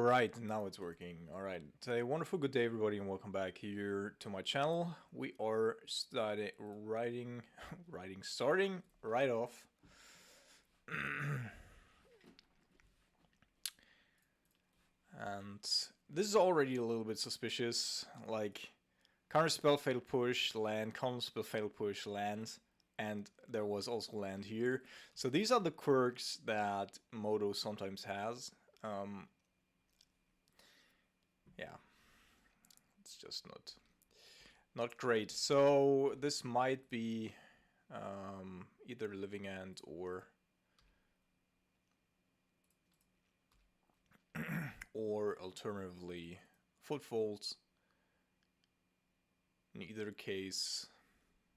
Alright, now it's working. Alright, a wonderful good day everybody and welcome back here to my channel. We are starting right off. And this is already a little bit suspicious, like counter spell fatal push, land, counter spell fatal push, land, and there was also land here. So these are the quirks that Moto sometimes has. Yeah, it's just not great. So this might be either Living End or alternatively Footfolds. In either case,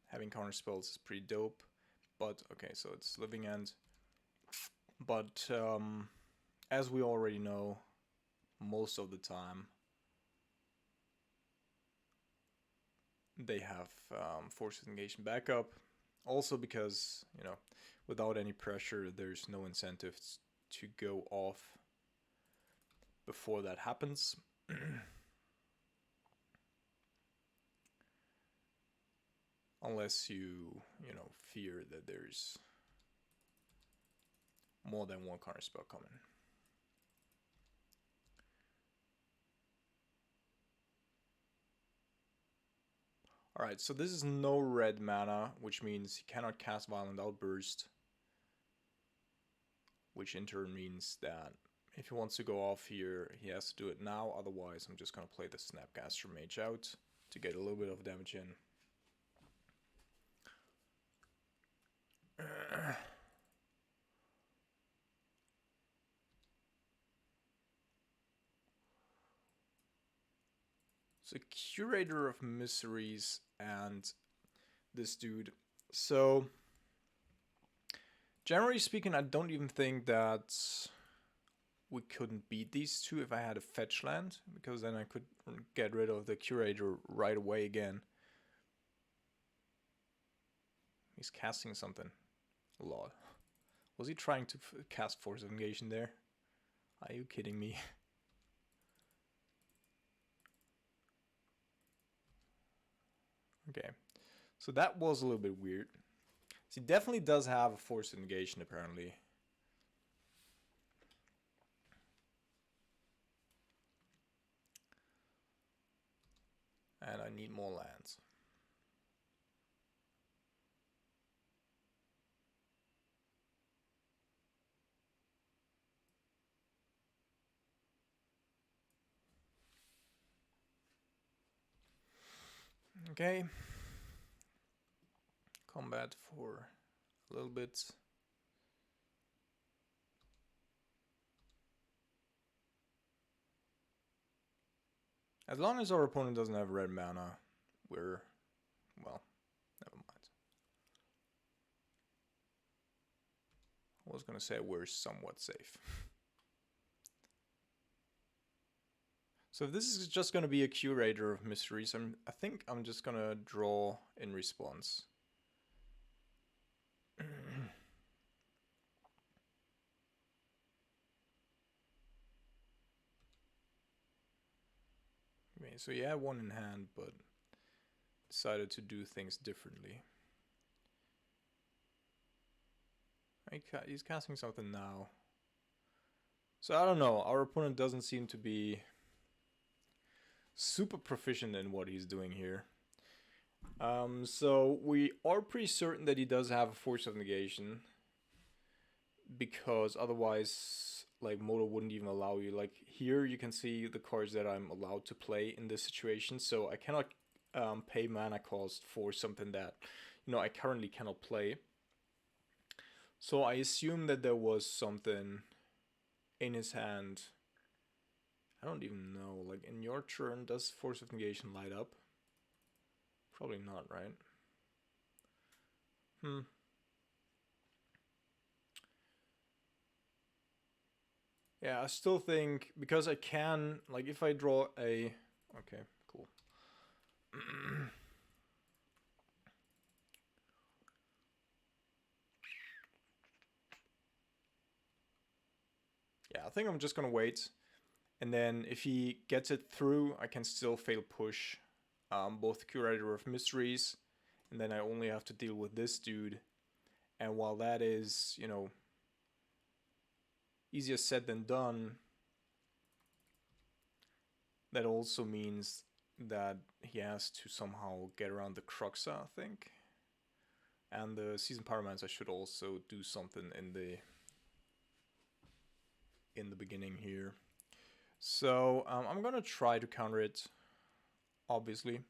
having counter spells is pretty dope. But okay, so it's Living End. But as we already know, most of the time they have force engagement backup. Also because, you know, without any pressure, there's no incentive to go off before that happens. Unless you know, fear that there's more than one counter spell coming. Alright, so this is no red mana, which means he cannot cast Violent Outburst. Which in turn means that if he wants to go off here, he has to do it now. Otherwise, I'm just going to play the Snapcaster Mage out to get a little bit of damage in. So Curator of Miseries and this dude. So generally speaking, I don't even think that we couldn't beat these two if I had a fetch land, because then I could get rid of the Curator right away again. He's casting something. Lol. Was he trying to cast Force of Negation there? Are you kidding me? Okay, so that was a little bit weird. So he definitely does have a Force of Negation apparently. And I need more lands. Okay. Combat for a little bit. As long as our opponent doesn't have red mana, we're, well, never mind. I was gonna say we're somewhat safe. So if this is just gonna be a Curator of Mysteries, I think I'm just gonna draw in response. Okay, so he had one in hand, but decided to do things differently. He's casting something now. So I don't know, our opponent doesn't seem to be super proficient in what he's doing here. So we are pretty certain that he does have a Force of Negation, because otherwise, like, Moto wouldn't even allow you. Like, here you can see the cards that I'm allowed to play in this situation, so I cannot pay mana cost for something that, you know, I currently cannot play. So I assume that there was something in his hand. I don't even know, like, in your turn, does Force of Negation light up? Probably not, right? Yeah, I still think, because I can, like, if I draw a... Okay, cool. Yeah, I think I'm just gonna wait. And then if he gets it through, I can still fail push both Curator of Mysteries, and then I only have to deal with this dude. And while that is, you know, easier said than done, that also means that he has to somehow get around the Cruxa, I think. And the Seasoned Pyromancer should also do something in the beginning here. So I'm gonna try to counter it, obviously,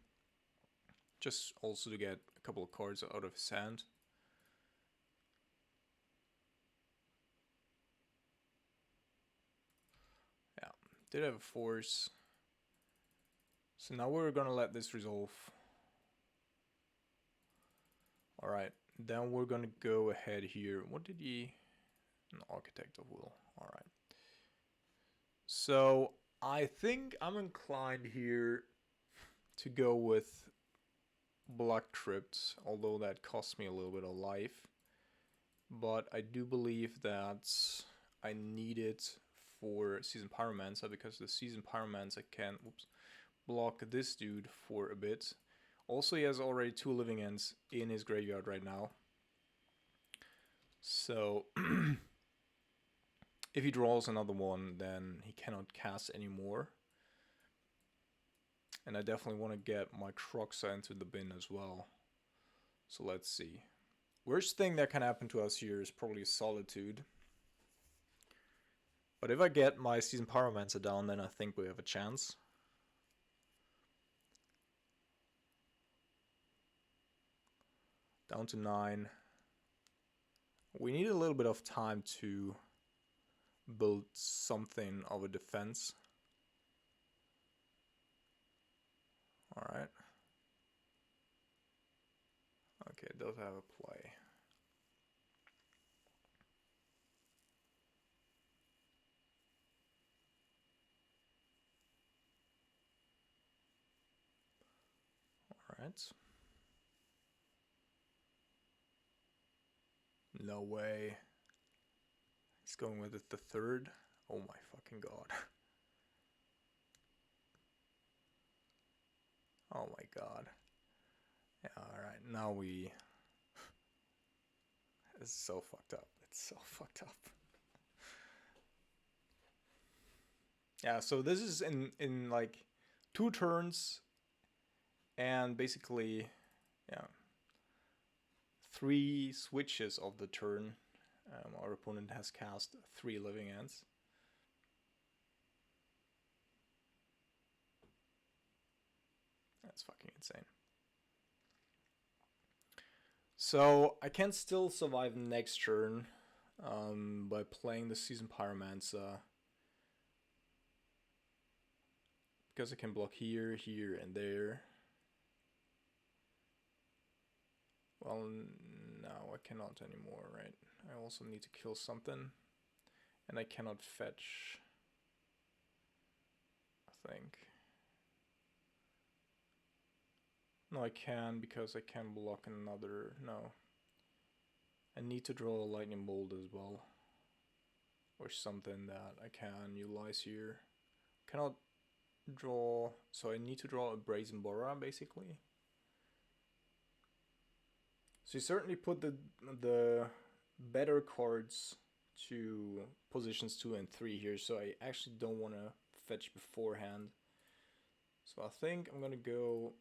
just also to get a couple of cards out of his hand. Yeah, did have a force. So now we're gonna let this resolve. Alright, then we're gonna go ahead here. What did he... An Architect of Will. Alright. So I think I'm inclined here to go with Black Crypt, although that cost me a little bit of life. But I do believe that I need it for Seasoned Pyromancer, because the Seasoned Pyromancer can block this dude for a bit. Also, he has already 2 living ends in his graveyard right now. So if he draws another one, then he cannot cast anymore. And I definitely want to get my Cruxa into the bin as well. So let's see. Worst thing that can happen to us here is probably Solitude. But if I get my Seasoned Pyromancer down, then I think we have a chance. Down to 9. We need a little bit of time to build something of a defense. Alright. Okay, it does have a play. Alright. No way. He's going with it the 3rd. Oh my fucking god. Oh my god. Yeah, alright, now we... It's so fucked up. It's so fucked up. Yeah, so this is in like 2 turns, and basically, yeah, 3 switches of the turn. Our opponent has cast 3 living ends. That's fucking insane. So I can still survive next turn by playing the Seasoned Pyromancer, because I can block here, here, and there. Well, no, I cannot anymore, right? I also need to kill something, and I cannot fetch, I think. No, I can, because I can block another... No. I need to draw a Lightning Bolt as well. Or something that I can utilize here. Cannot draw... So I need to draw a Brazen Bora, basically. So you certainly put the better cards to positions 2 and 3 here. So I actually don't want to fetch beforehand. So I think I'm going to go...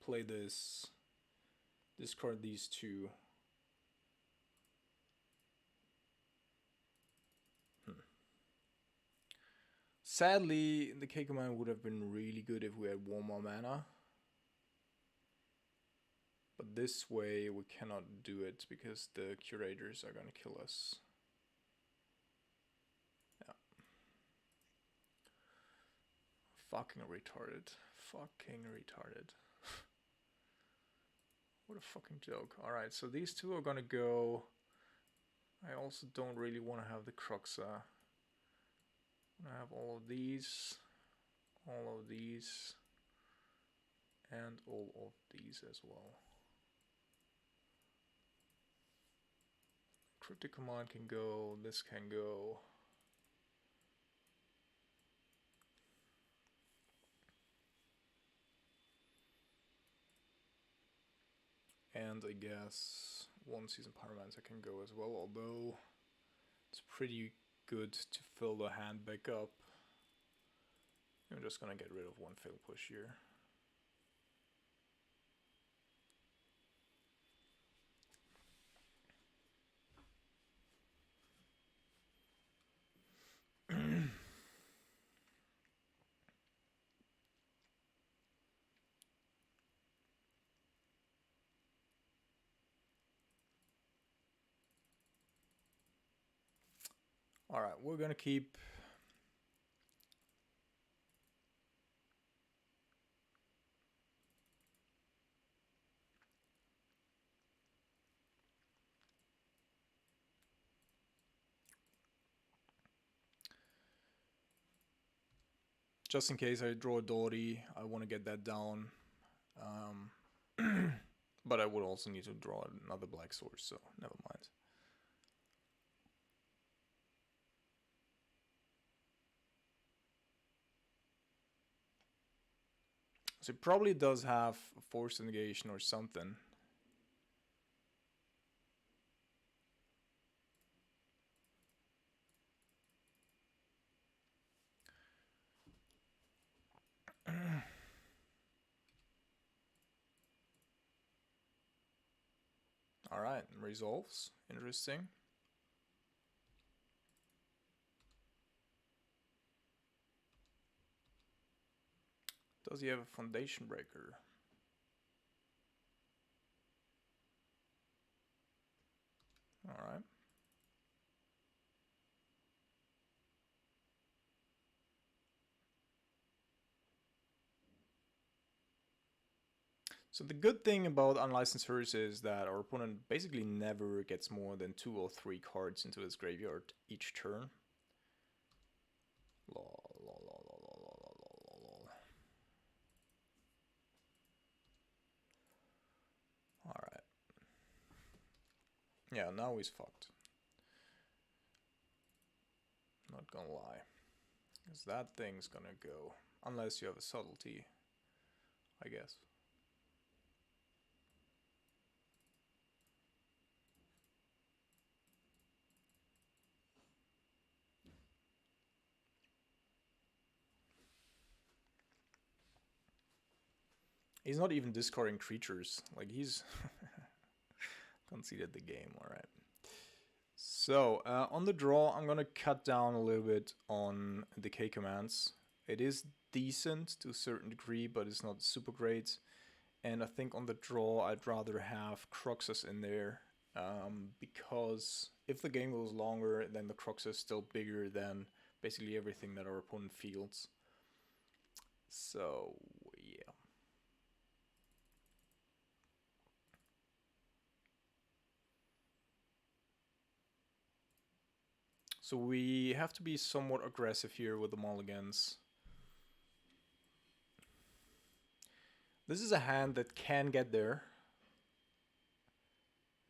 play this, discard these 2. Sadly, the K command would have been really good if we had 1 more mana. But this way we cannot do it because the curators are gonna kill us. Yeah. Fucking retarded. Fucking retarded. What a fucking joke. Alright, so these 2 are gonna go. I also don't really want to have the Cruxa. I have all of these, and all of these as well. Cryptic Command can go, this can go. And I guess one Season Pyromancer can go as well, although it's pretty good to fill the hand back up. I'm just gonna get rid of one fail push here. Alright, we're gonna keep... Just in case I draw a Dory, I want to get that down. But I would also need to draw another black source, so never mind. So it probably does have a force negation or something. Alright, resolves. Interesting. Does he have a foundation breaker? Alright. So the good thing about Unlicensed Hearse is that our opponent basically never gets more than 2 or 3 cards into his graveyard each turn. Alright. Yeah, now he's fucked. Not gonna lie. Because that thing's gonna go. Unless you have a subtlety, I guess. He's not even discarding creatures. Like, he's conceded the game, alright. So, on the draw, I'm gonna cut down a little bit on decay commands. It is decent to a certain degree, but it's not super great. And I think on the draw, I'd rather have Grixis in there. Because if the game goes longer, then the Grixis is still bigger than basically everything that our opponent fields. So, yeah. So we have to be somewhat aggressive here with the mulligans. This is a hand that can get there,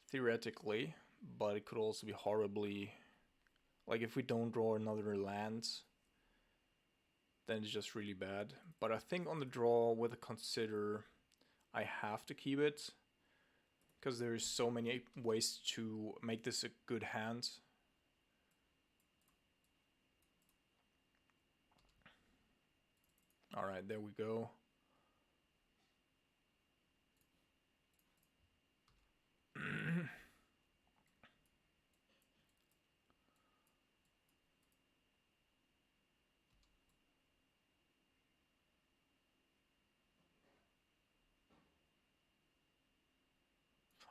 theoretically, but it could also be horribly... Like, if we don't draw another land, then it's just really bad. But I think on the draw with a Consider, I have to keep it, because there's so many ways to make this a good hand. Alright, there we go.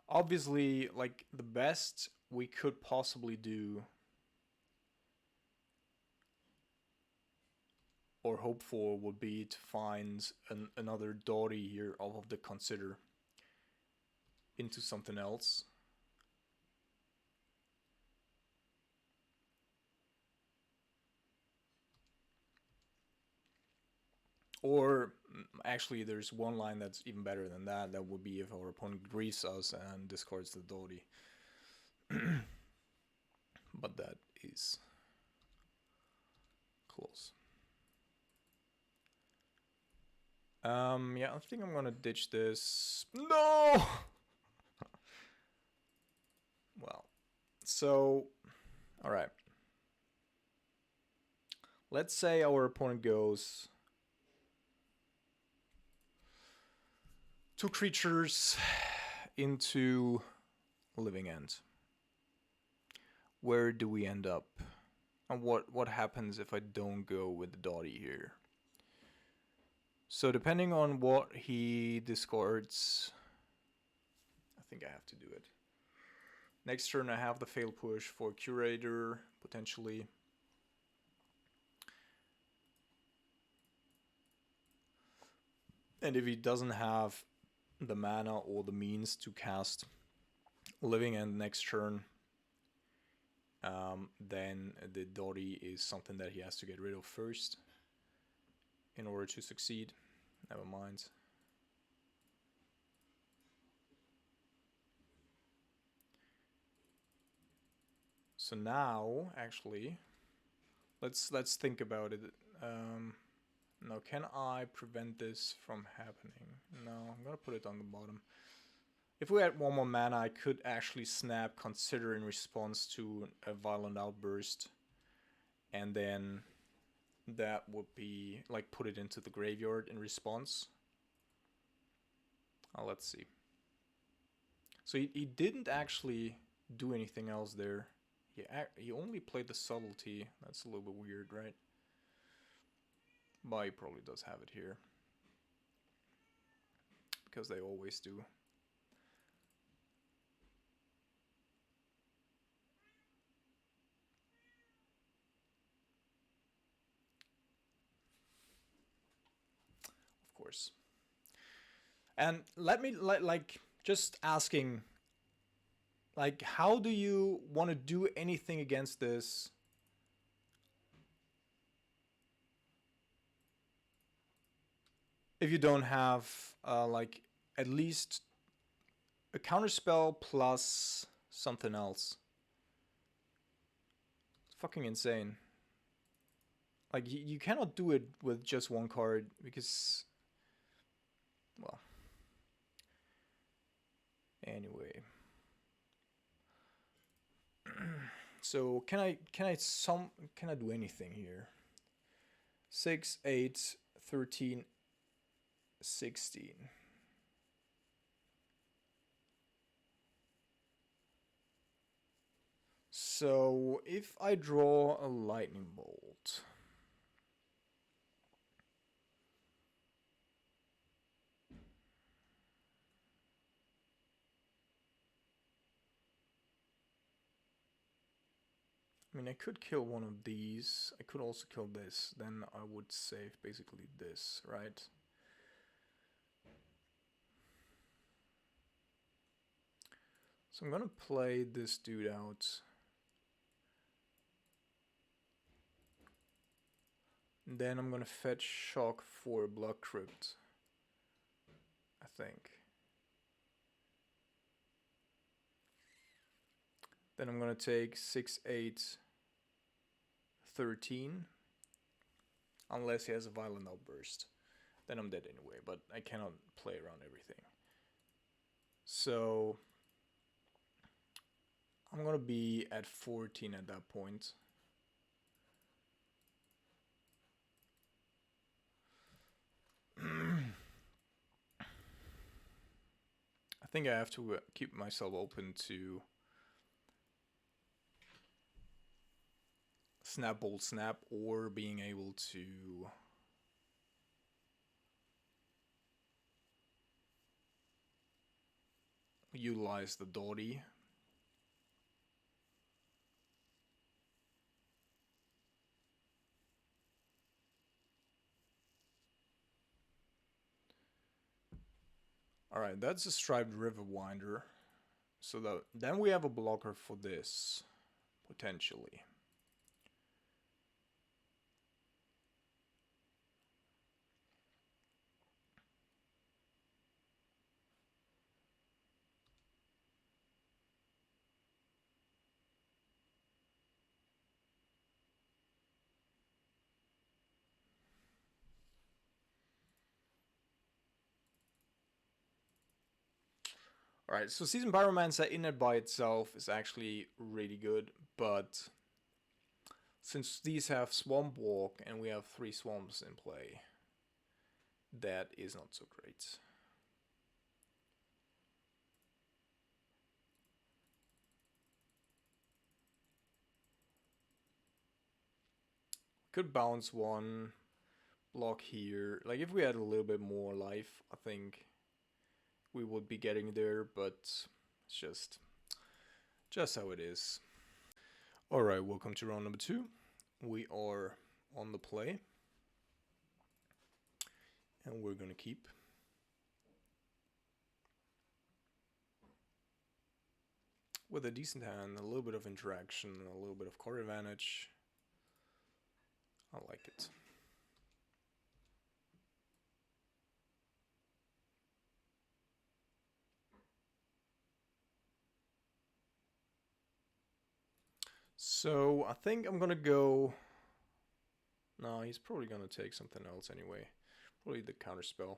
Obviously, like, the best we could possibly do or hope for would be to find another Dory here off of the Consider into something else. Or actually, there's one line that's even better than that. That would be if our opponent griefs us and discards the Dory. Grixis. Close. Yeah, I think I'm gonna ditch this. No! Well, so, alright. Let's say our opponent goes 2 creatures into Living End. Where do we end up? And what happens if I don't go with the Dottie here? So depending on what he discards, I think I have to do it. Next turn I have the fail push for Curator, potentially. And if he doesn't have the mana or the means to cast Living End next turn, then the Dottie is something that he has to get rid of first in order to succeed. Never mind. So now, actually, let's think about it. No, can I prevent this from happening? No, I'm gonna put it on the bottom. If we had 1 more mana, I could actually snap Consider in response to a Violent Outburst, and then that would be like put it into the graveyard in response. Let's see. So he didn't actually do anything else there. He only played the Subtlety. That's a little bit weird, right? But he probably does have it here, because they always do. Of course. And let me like just asking, like, how do you want to do anything against this? If you don't have like at least a counterspell plus something else. It's fucking insane. Like, you cannot do it with just 1 card because, well, anyway. So can I do anything here? 6, 8, 13, 16. So if I draw a lightning bolt, I mean, I could kill one of these. I could also kill this. Then I would save basically this, right? So I'm gonna play this dude out. Then I'm gonna fetch Shock for Blood Crypt, I think. Then I'm gonna take 6, 8, 13. Unless he has a Violent Outburst. Then I'm dead anyway, but I cannot play around everything. So I'm gonna be at 14 at that point. I think I have to keep myself open to Snap Bolt Snap, or being able to utilize the Dottie. Alright, that's a Striped Riverwinder. So then we have a blocker for this, potentially. Alright, so Seasoned Pyromancer in and by itself is actually really good, but since these have Swamp Walk and we have 3 swamps in play, that is not so great. Could bounce one, block here. Like, if we had a little bit more life, I think we would be getting there, but it's just how it is. Alright, welcome to round number 2. We are on the play. And we're gonna keep. With a decent hand, a little bit of interaction, a little bit of card advantage. I like it. So I think I'm gonna go. No, he's probably gonna take something else anyway. Probably the counterspell.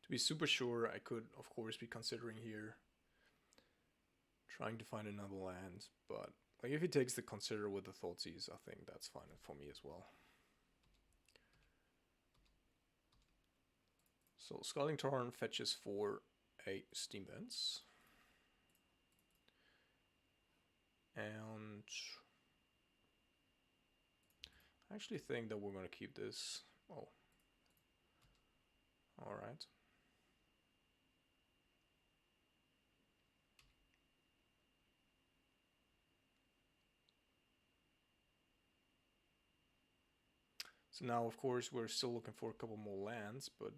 To be super sure, I could of course be considering here trying to find another land, but like if he takes the consider with the Thoughtseize, I think that's fine for me as well. So Scalding Tarn fetches for a Steam Vents. And I actually think that we're going to keep this. Oh. Alright. So now, of course, we're still looking for a couple more lands, but...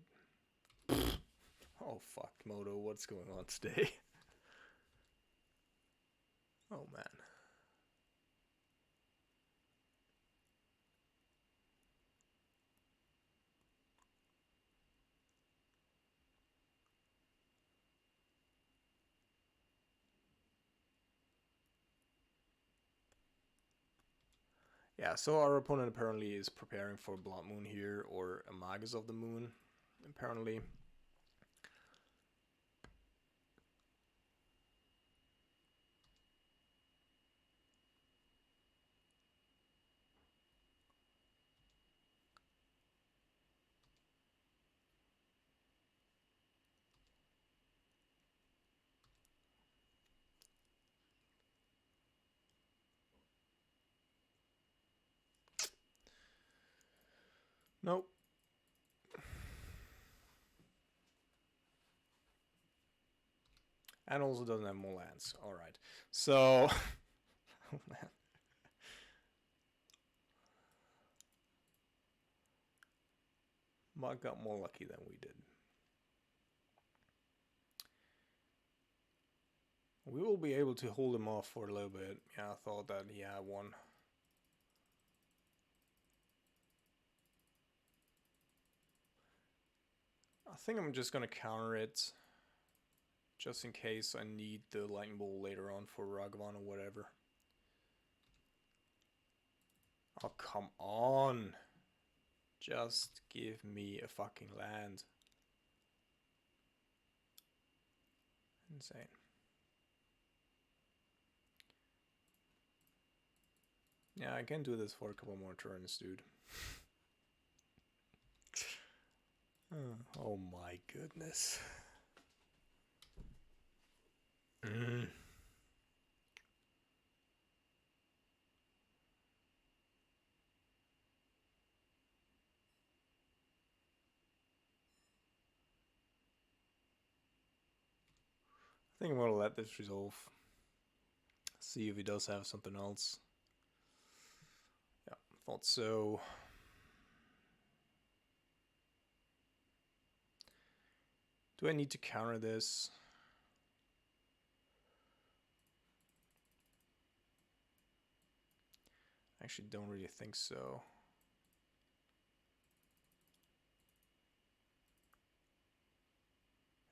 Oh, fuck, Moto, what's going on today? Oh, man. Yeah, so our opponent apparently is preparing for Blood Moon here, or a Magus of the Moon, apparently. Nope. And also doesn't have more lands. Alright. So... oh, man. Mug got more lucky than we did. We will be able to hold him off for a little bit. Yeah, I thought that he had one. I think I'm just gonna counter it. Just in case I need the lightning bolt later on for Ragavan or whatever. Oh, come on. Just give me a fucking land. Insane. Yeah, I can do this for a couple more turns, dude. Oh my goodness. I think I'm gonna let this resolve. See if he does have something else. Yeah, thought so. Do I need to counter this? I actually don't really think so.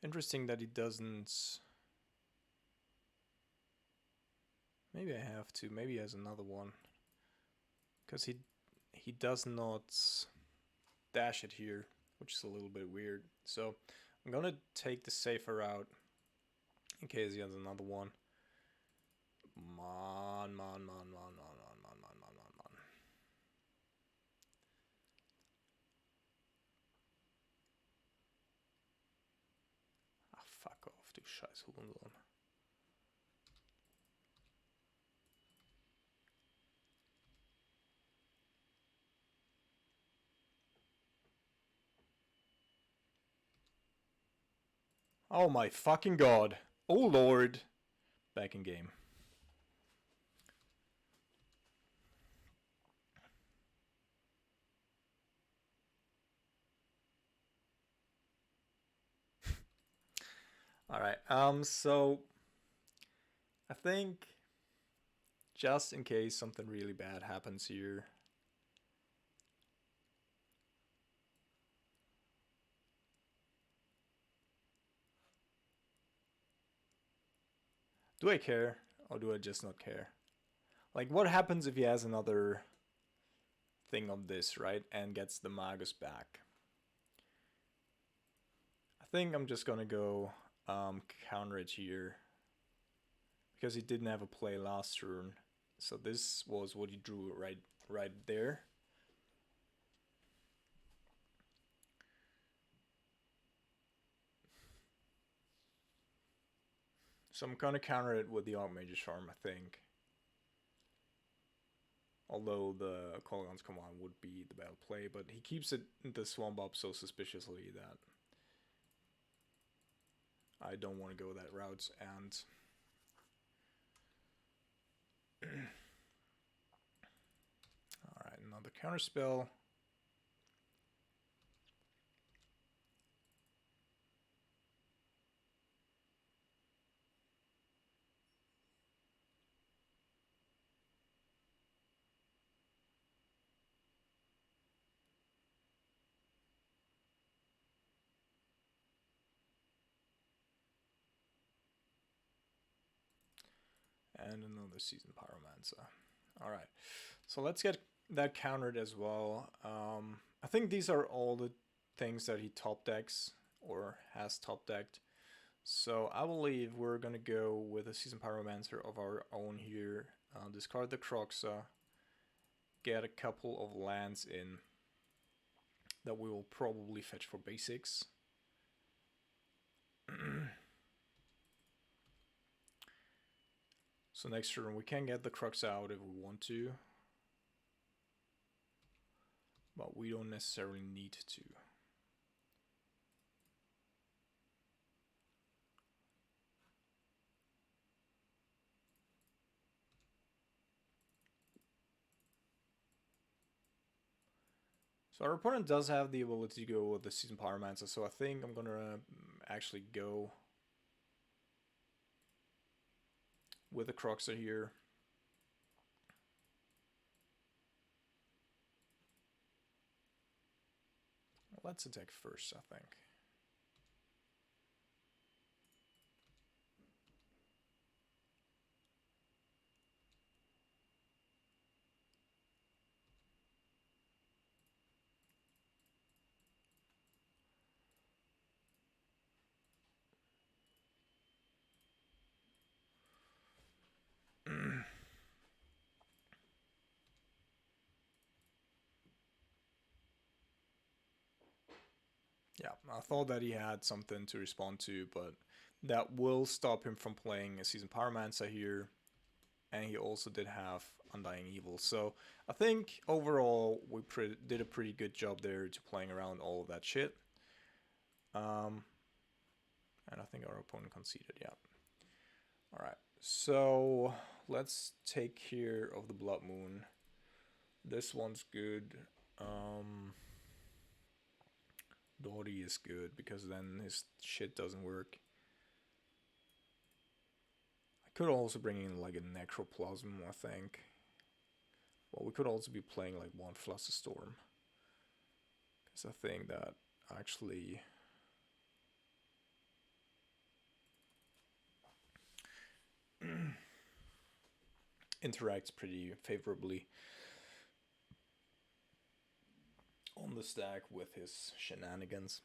Interesting that he doesn't... Maybe I have to. Maybe he has another one. Because he does not dash it here, which is a little bit weird. So I'm gonna take the safer route in case he has another one. Man. Ah, fuck off, du scheiß Hurensohn. Oh my fucking god. Oh lord. Back in game. Alright, so I think just in case something really bad happens here. Do I care? Or do I just not care? Like, what happens if he has another thing of this, right? And gets the Magus back? I think I'm just gonna go counter it here. Because he didn't have a play last turn. So this was what he drew right there. So I'm gonna counter it with the Archmage's Charm, I think. Although the Kolaghan's Command would be the better play, but he keeps it the Swamp up so suspiciously that I don't want to go that route. And alright, another counter spell. And another Seasoned Pyromancer. Alright, so let's get that countered as well. I think these are all the things that he top decks or has top decked. So I believe we're gonna go with a Seasoned Pyromancer of our own here. Discard the Croxa. Get a couple of lands in that we will probably fetch for basics. So next turn we can get the Crux out if we want to. But we don't necessarily need to. So our opponent does have the ability to go with the Seasoned Pyromancer, so I think I'm gonna actually go with the Croxa here. Let's attack first, I think. Yeah, I thought that he had something to respond to, but that will stop him from playing a Seasoned Pyromancer here. And he also did have Undying Evil. So I think overall we did a pretty good job there to playing around all of that shit. And I think our opponent conceded, yeah. Alright, so let's take care of the Blood Moon. This one's good. Dori is good because then his shit doesn't work. I could also bring in like a Necroplasm, I think. Well, we could also be playing like one Flusterstorm. Because I think that actually... interacts pretty favorably on the stack with his shenanigans.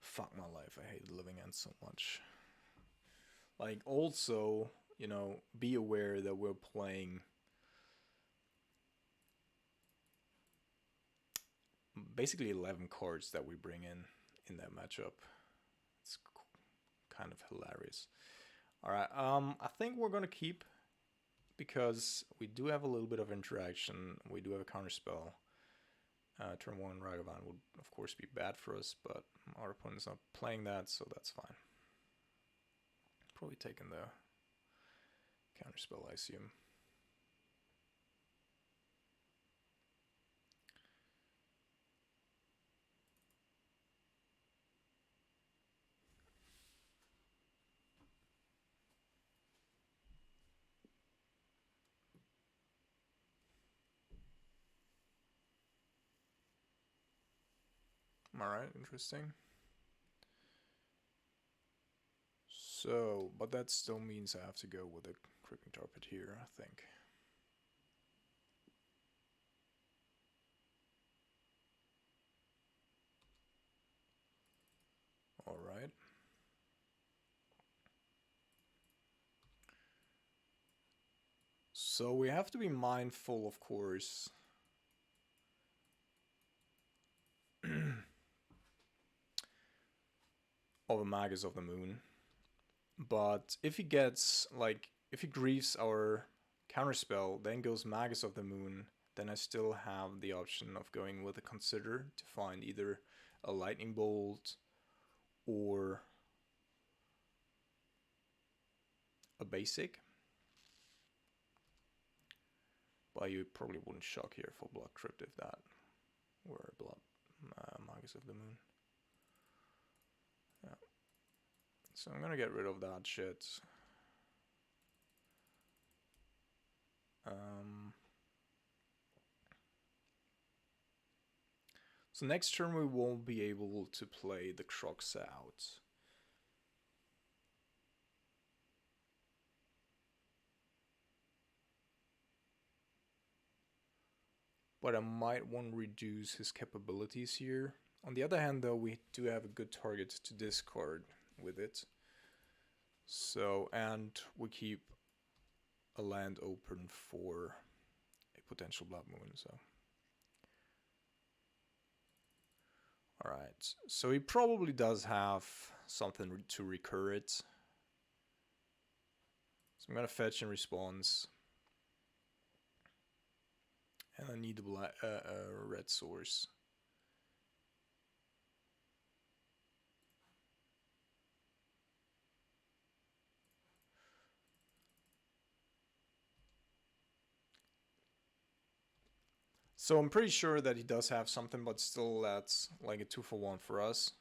Fuck my life, I hate living end so much. Like, also, you know, be aware that we're playing basically 11 cards that we bring in that matchup. It's kind of hilarious. All right, I think we're gonna keep because we do have a little bit of interaction. We do have a counter spell. Turn 1 Ragavan would of course be bad for us, but our opponent's not playing that, so that's fine. Probably taking the counter spell, I assume. Alright, interesting. So, but that still means I have to go with a Creeping Tarpet here, I think. Alright. So we have to be mindful, of course, of a Magus of the Moon. But if he gets, like, if he grieves our counterspell, then goes Magus of the Moon, then I still have the option of going with a Consider to find either a Lightning Bolt or a basic. But you probably wouldn't shock here for Blood Crypt if that were Blood Magus of the Moon. Yeah. So I'm gonna get rid of that shit. So next turn we won't be able to play the Croxa out. But I might want to reduce his capabilities here. On the other hand, though, we do have a good target to discard with it. So, and we keep a land open for a potential Blood Moon, so. Alright, so he probably does have something to recur it. So I'm gonna fetch in response. And I need a red source. So I'm pretty sure that he does have something, but still that's like a 2-for-1 for us.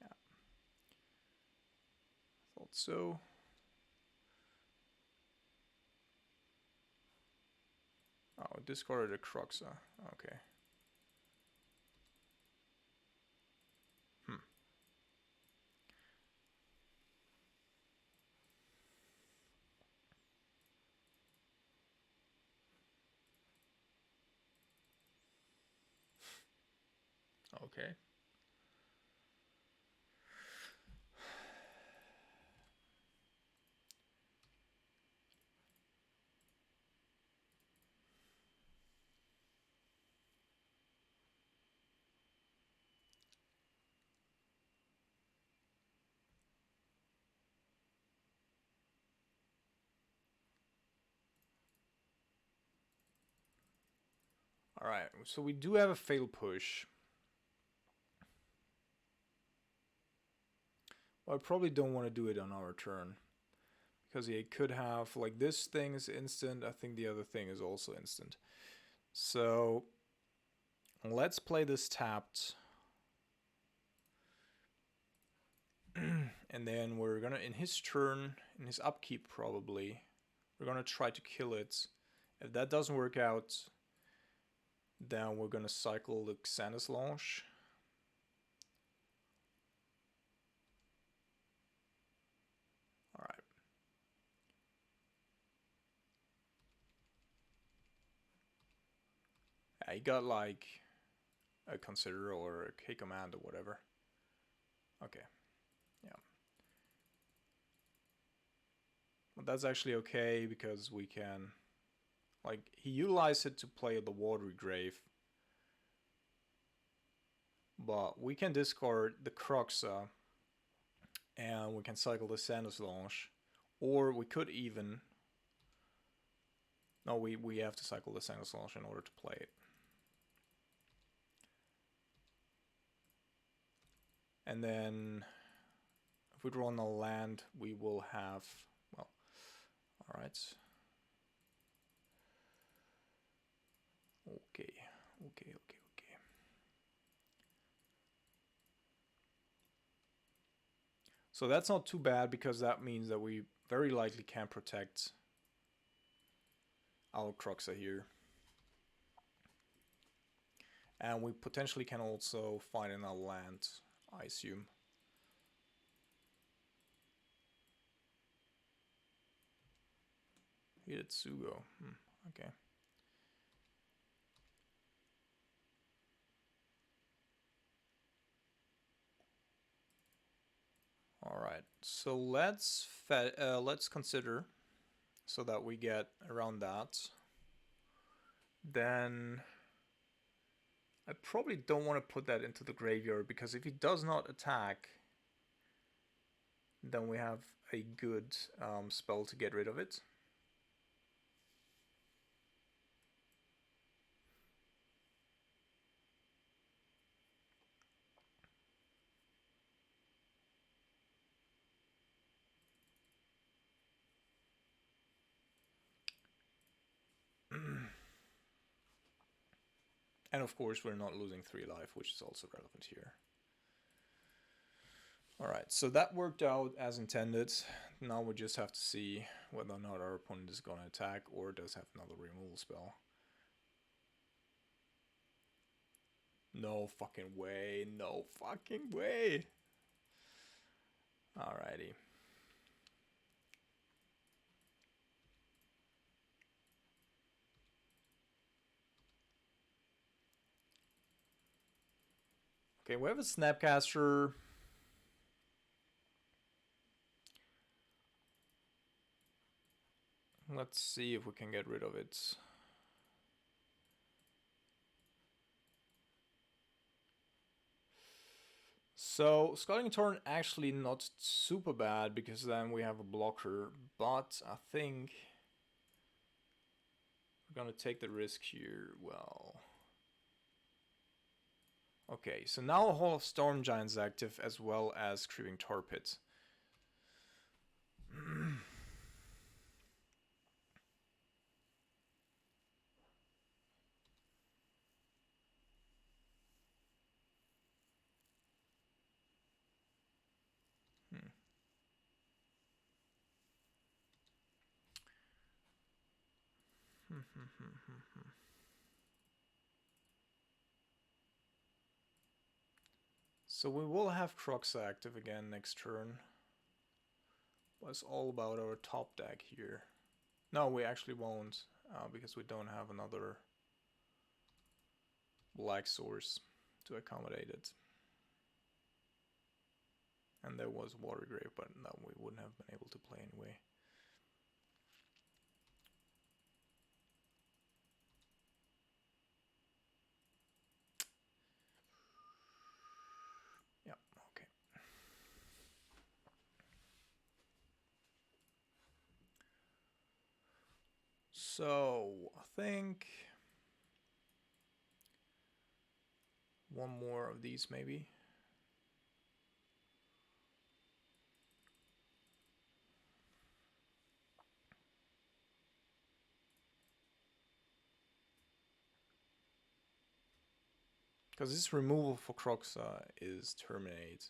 Yeah. Thought so. Oh, discarded a Croxa. Okay. Okay. Alright, so we do have a fail push. Well, I probably don't want to do it on our turn. Because he could have, like, this thing is instant. I think the other thing is also instant. So, let's play this tapped. And then we're gonna, in his turn, in his upkeep probably, we're gonna try to kill it. If that doesn't work out, then we're gonna cycle the Xanus launch. Alright. Yeah, he got like a consider or a K command or whatever. Okay. Yeah. But that's actually okay because we can, like, he utilized it to play the Watery Grave. But we can discard the Croxa and we can cycle the Xanus launch. Or we could even, no, we have to cycle the Xanus launch in order to play it. And then if we draw on a land, we will have, well, alright. Okay. So that's not too bad because that means that we very likely can protect our Croxa here. And we potentially can also find another land, I assume. Hitsugo. Okay. All right. So let's consider so that we get around that. Then I probably don't want to put that into the graveyard because if he does not attack, then we have a good spell to get rid of it. And of course we're not losing 3 life, which is also relevant here. Alright, so that worked out as intended. Now we just have to see whether or not our opponent is going to attack or does have another removal spell. No fucking way, no fucking way. Alrighty. Okay, we have a Snapcaster. Let's see if we can get rid of it. So, Scouting Torrent actually not super bad because then we have a blocker, but I think we're gonna take the risk here. Well, okay, so now Hall of Storm Giants active as well as Creeping Tar Pit. So we will have Croxa active again next turn. But it's all about our top deck here. No, we actually won't, because we don't have another black source to accommodate it. And there was Water Grave, but no, we wouldn't have been able to play anyway. Yeah, okay. So, I think one more of these maybe. Because this removal for Croxa is terminate.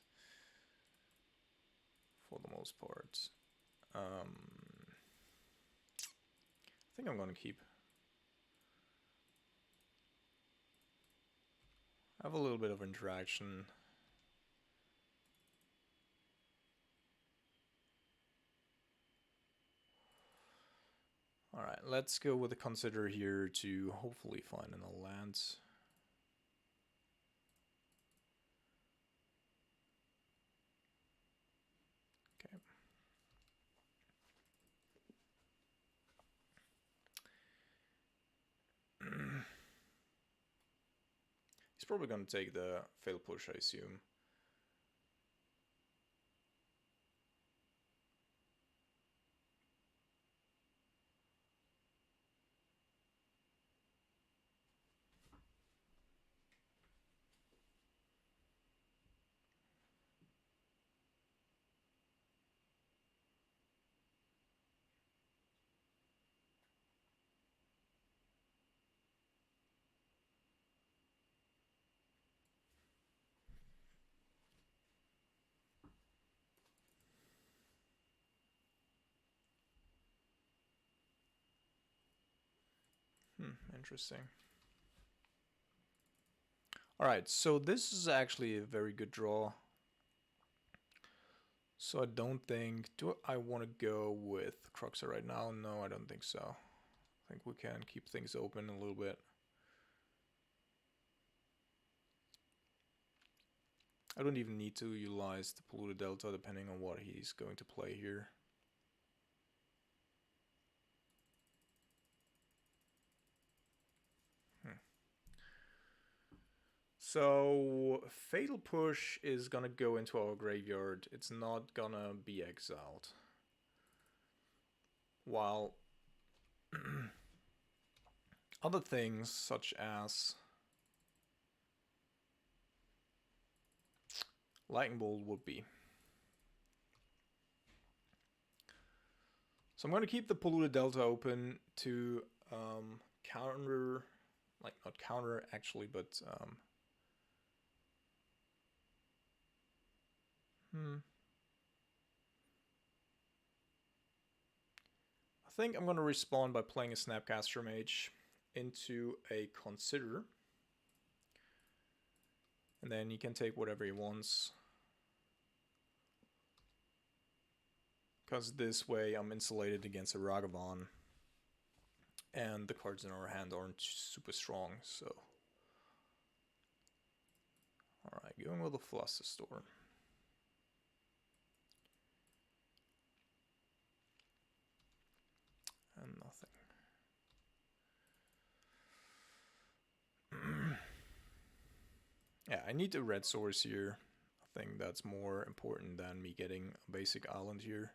for the most part. I think I'm gonna keep. Have a little bit of interaction. Alright, let's go with the Consider here to hopefully find another land. Okay. He's probably going to take the Fatal Push, I assume. Interesting. Alright, so this is actually a very good draw. So I don't think... Do I want to go with Cruxa right now? No, I don't think so. I think we can keep things open a little bit. I don't even need to utilize the Polluted Delta depending on what he's going to play here. So, Fatal Push is gonna go into our graveyard. It's not gonna be exiled. While other things, such as Lightning Bolt, would be. So I'm gonna keep the Polluted Delta open to counter, like not counter actually, but I think I'm gonna respond by playing a Snapcaster Mage into a Consider. And then he can take whatever he wants. Because this way I'm insulated against a Ragavan. And the cards in our hand aren't super strong, so... Alright, going with a Flusterstorm. And nothing. Yeah, I need a red source here. I think that's more important than me getting a basic island here.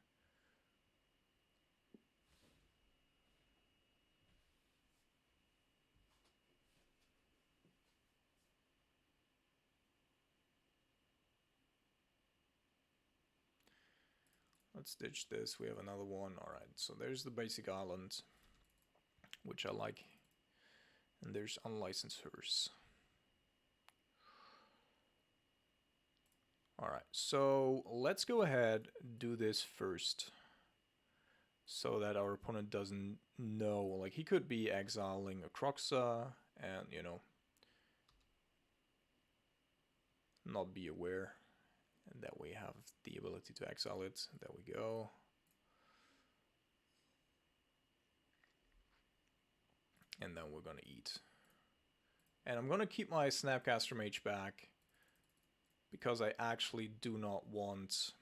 Let's ditch this. We have another one. Alright, so there's the basic island, which I like. And there's Unlicensed Hearse. Alright, so let's go ahead, do this first. So that our opponent doesn't know. Like, he could be exiling a Cruxa and, you know, not be aware. And that we have the ability to exile it. There we go. And then we're gonna eat. And I'm gonna keep my Snapcaster Mage back, because I actually do not want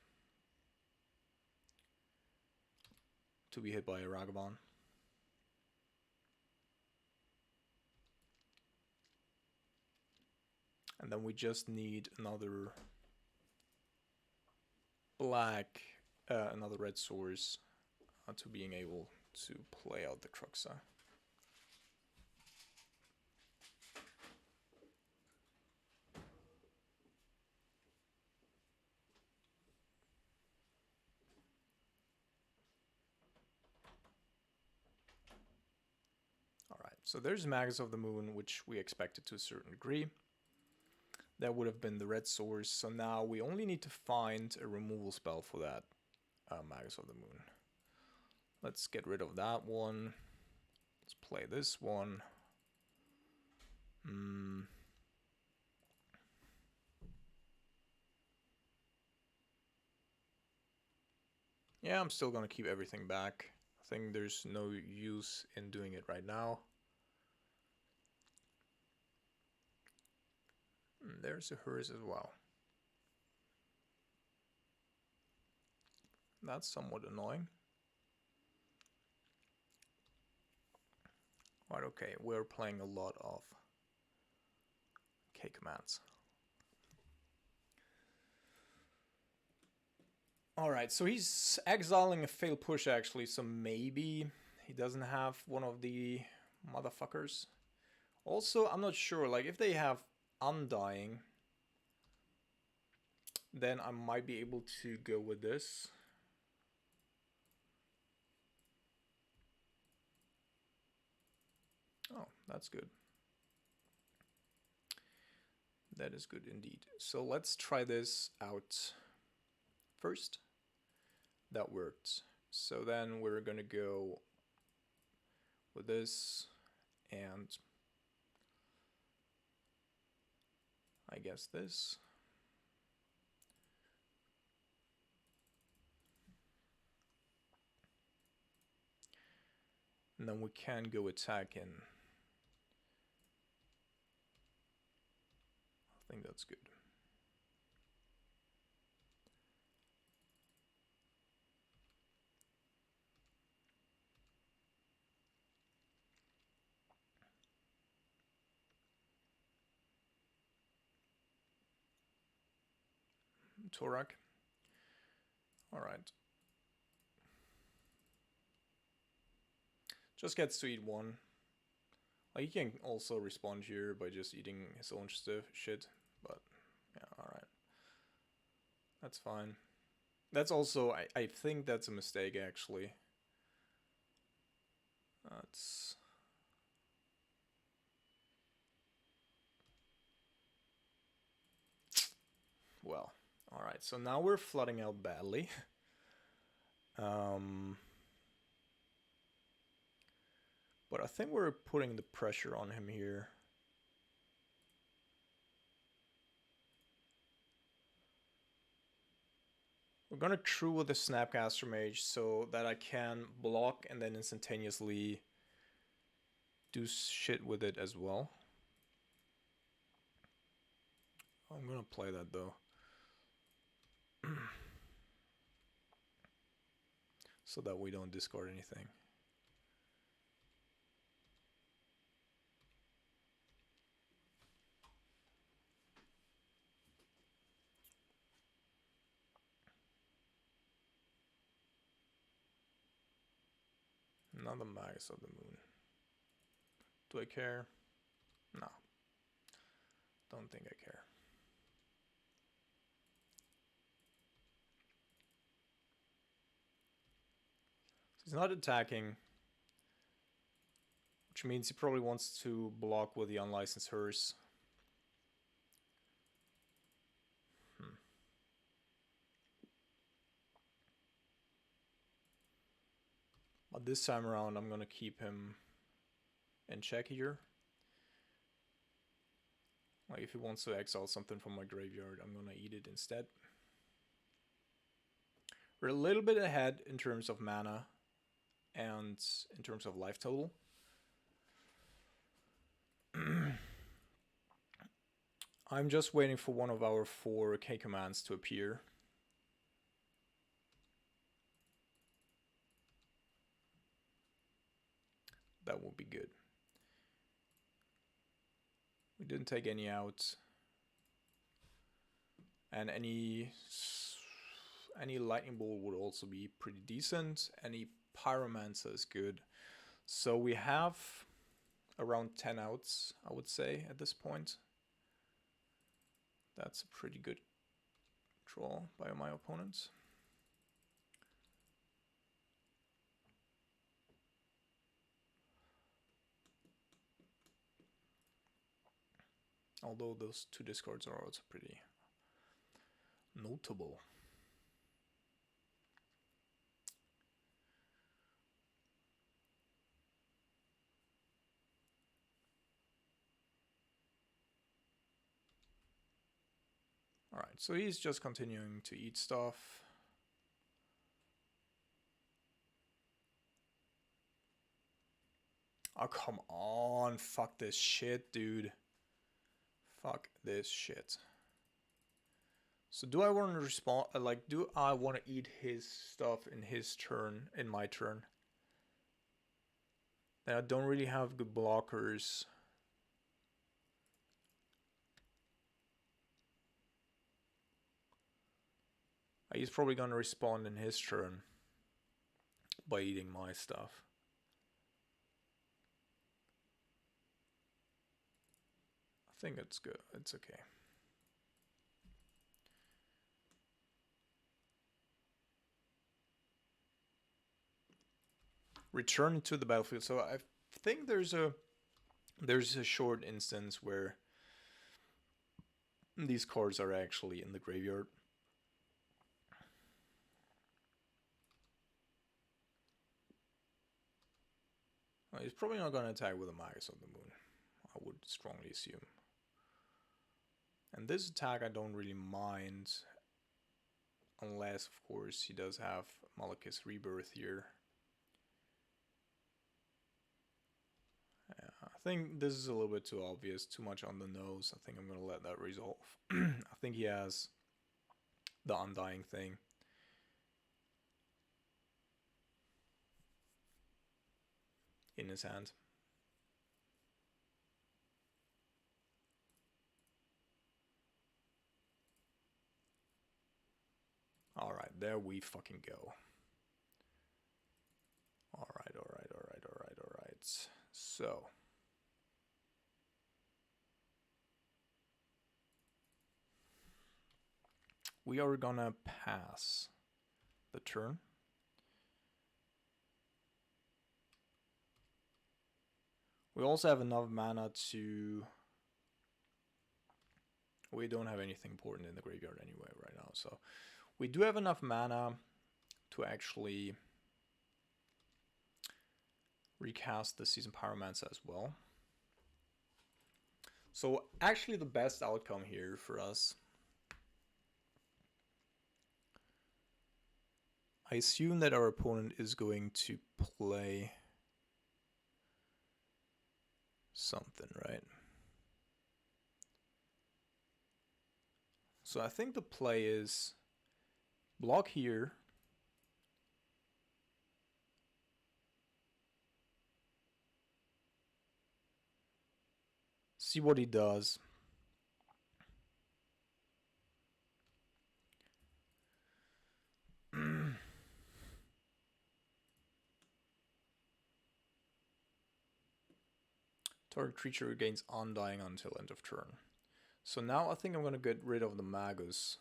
to be hit by a Ragavan. And then we just need another black, another red source to being able to play out the Cruxa. Alright, so there's Magus of the Moon, which we expected to a certain degree. That would have been the red source, so now we only need to find a removal spell for that. Magus of the Moon. Let's get rid of that one. Let's play this one. Yeah, I'm still gonna keep everything back. I think there's no use in doing it right now. There's a hers as well. That's somewhat annoying. Right, okay, we're playing a lot of K commands. Alright, so he's exiling a failed push actually, so maybe he doesn't have one of the motherfuckers. Also, I'm not sure, like if they have Undying, then I might be able to go with this. Oh, that's good. That is good indeed. So let's try this out first. That worked. So then we're gonna go with this and I guess this. And then we can go attack in. I think that's good. Torak. Alright. Just gets to eat one. Like, he can also respond here by just eating his own shit, but yeah, alright. That's fine. That's also, I think that's a mistake, actually. That's... Well, alright, so now we're flooding out badly. But I think we're putting the pressure on him here. We're gonna true with the Snapcaster Mage so that I can block and then instantaneously do shit with it as well. I'm gonna play that though. So that we don't discard anything. Another Magus of the Moon. Do I care? No. Don't think I care. So he's not attacking, which means he probably wants to block with the unlicensed hers. But this time around, I'm gonna keep him in check here. Like, if he wants to exile something from my graveyard, I'm gonna eat it instead. We're a little bit ahead in terms of mana and in terms of life total. I'm just waiting for one of our 4 K commands to appear. That would be good. We didn't take any out. And any lightning bolt would also be pretty decent. Any pyromancer is good. So we have around 10 outs, I would say, at this point. That's a pretty good draw by my opponent. Although those 2 discards are also pretty notable. Alright, so he's just continuing to eat stuff. Oh, come on. Fuck this shit, dude. Fuck this shit. So do I want to respond? Like, do I want to eat his stuff in his turn, in my turn? Then I don't really have good blockers. He's probably gonna respond in his turn by eating my stuff. I think it's good. It's okay. Return to the battlefield. So I think there's a short instance where these cards are actually in the graveyard. Well, he's probably not going to attack with the Magus of the Moon, I would strongly assume. And this attack I don't really mind, unless of course he does have Malekith's Rebirth here. I think this is a little bit too obvious, too much on the nose. I think I'm going to let that resolve. I think he has the Undying thing. In his hand. Alright, there we fucking go. Alright. So. We are gonna pass the turn. We also have enough mana to... We don't have anything important in the graveyard anyway right now, so... We do have enough mana to actually recast the Seasoned Pyromancer as well. So actually the best outcome here for us... I assume that our opponent is going to play something, right? So I think the play is block here. See what he does. Target creature gains Undying until end of turn. So now I think I'm going to get rid of the Magus.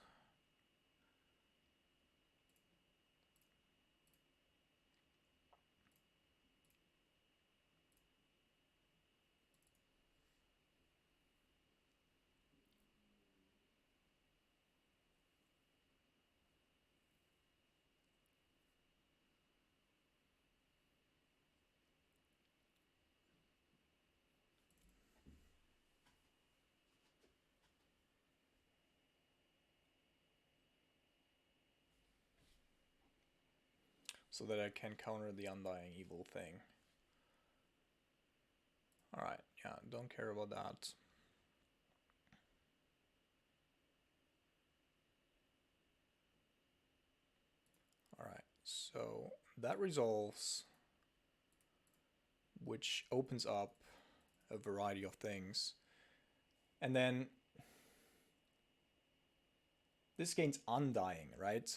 So that I can counter the Undying Evil thing. Alright, yeah, don't care about that. Alright, so that resolves, which opens up a variety of things. And then this gains Undying, right?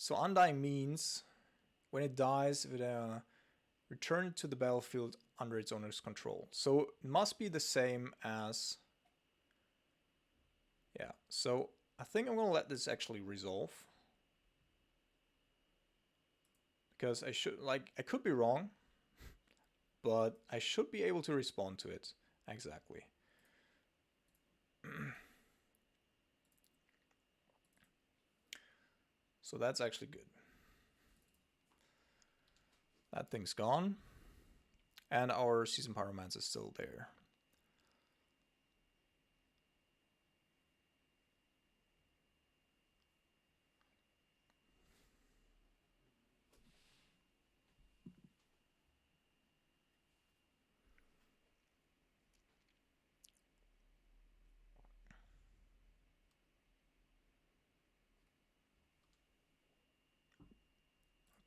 So Undying means when it dies, it return to the battlefield under its owner's control. So it must be the same as... Yeah, so I think I'm going to let this actually resolve. Because I should, like, I could be wrong, but I should be able to respond to it. Exactly. So that's actually good. That thing's gone. And our Seasoned Pyromancer is still there.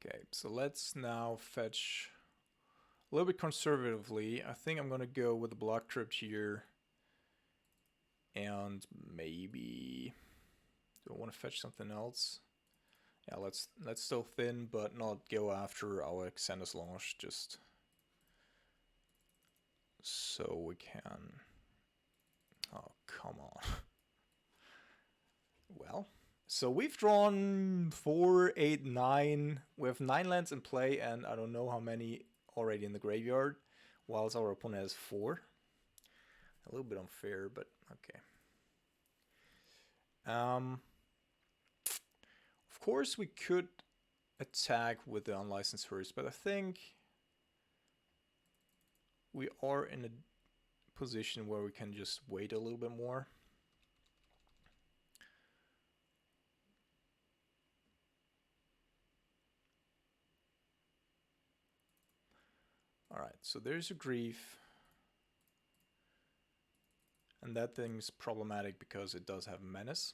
Okay, so let's now fetch a little bit conservatively. I think I'm gonna go with the block crypt here. And maybe... do I want to fetch something else? Yeah, let's still thin, but not go after our Xander's launch, just so we can... oh, come on. Well, so we've drawn 4, 8, 9. We have 9 lands in play, and I don't know how many already in the graveyard, whilst our opponent has 4. A little bit unfair, but okay. Of course, we could attack with the unlicensed first, but I think we are in a position where we can just wait a little bit more. Alright, so there's a grief. And that thing's problematic because it does have menace.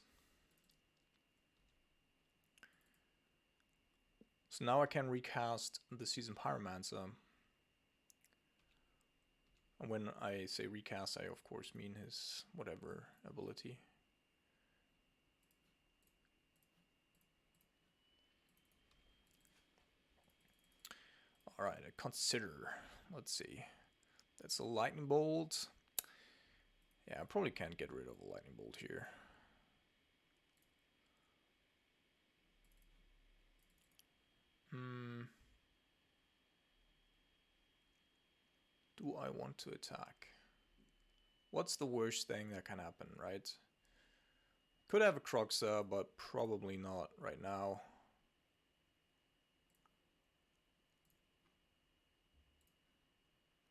So now I can recast the Seasoned Pyromancer. And when I say recast, I of course mean his whatever ability. Alright, I consider. Let's see. That's a lightning bolt. Yeah, I probably can't get rid of a lightning bolt here. Do I want to attack? What's the worst thing that can happen, right? Could have a Croxa, but probably not right now.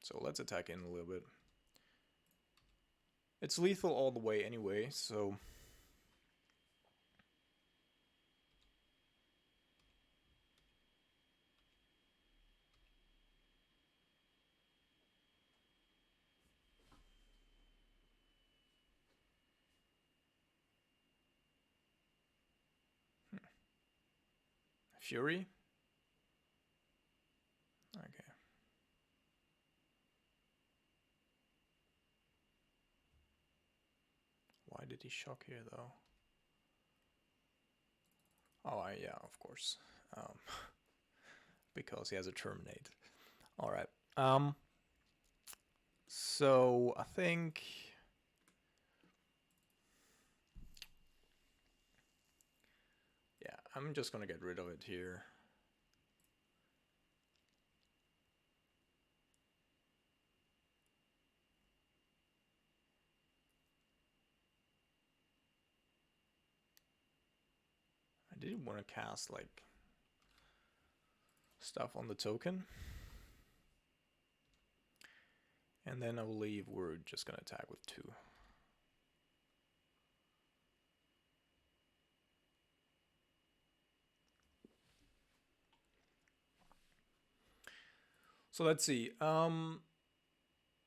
So let's attack in a little bit. It's lethal all the way anyway, so... Fury? Okay. Why did he shock here, though? Oh, yeah, of course. Because he has a Terminate. Alright. So, I think... yeah, I'm just gonna get rid of it here. I didn't want to cast, like, stuff on the token. And then I believe we're just gonna attack with 2. So let's see.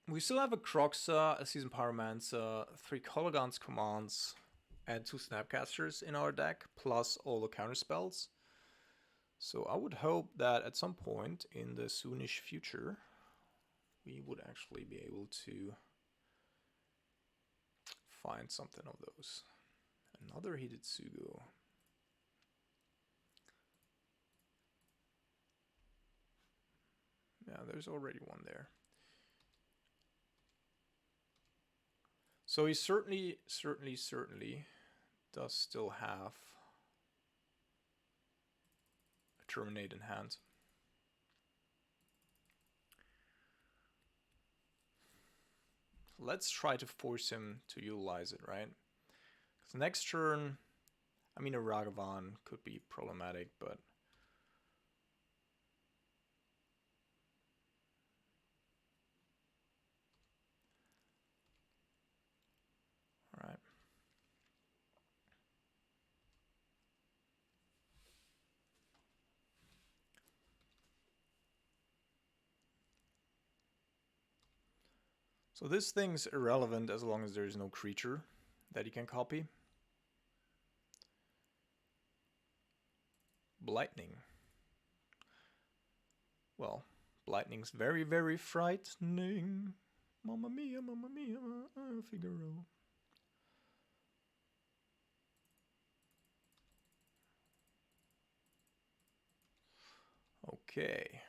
We still have a Croxa, a Seasoned Pyromancer, 3 Colorgons commands, and 2 Snapcasters in our deck, plus all the counter spells. So I would hope that at some point in the soonish future, we would actually be able to find something of those. Another Hidetsugu. Yeah, there's already one there. So he certainly does still have a Terminate in hand. Let's try to force him to utilize it, right? Because next turn, I mean, a Ragavan could be problematic, but... alright. So this thing's irrelevant as long as there is no creature that he can copy. Lightning. Well, lightning's very, very frightening. Mamma mia, Figaro. Okay.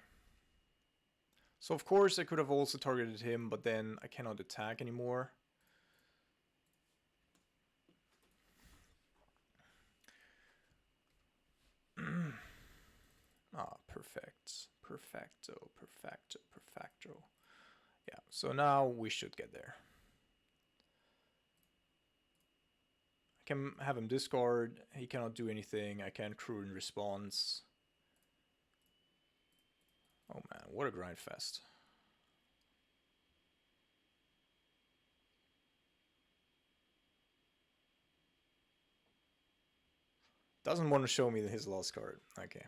So of course I could have also targeted him, but then I cannot attack anymore. Perfect. Perfecto, perfecto, perfecto. Yeah, so now we should get there. I can have him discard. He cannot do anything. I can crew in response. Oh man, what a grind fest. Doesn't want to show me his last card. Okay.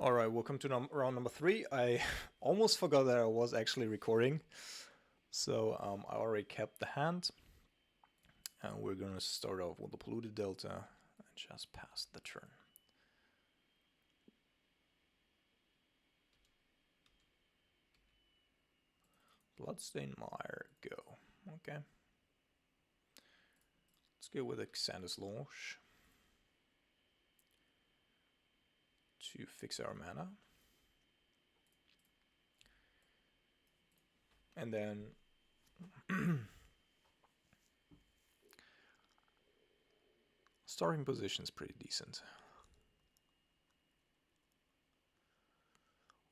Alright, welcome to round number 3. I almost forgot that I was actually recording. So I already kept the hand. And we're gonna start off with the Polluted Delta and just pass the turn. Bloodstained Mire, go. Okay. Let's go with a Xander's Launch to fix our mana. And then starting position is pretty decent.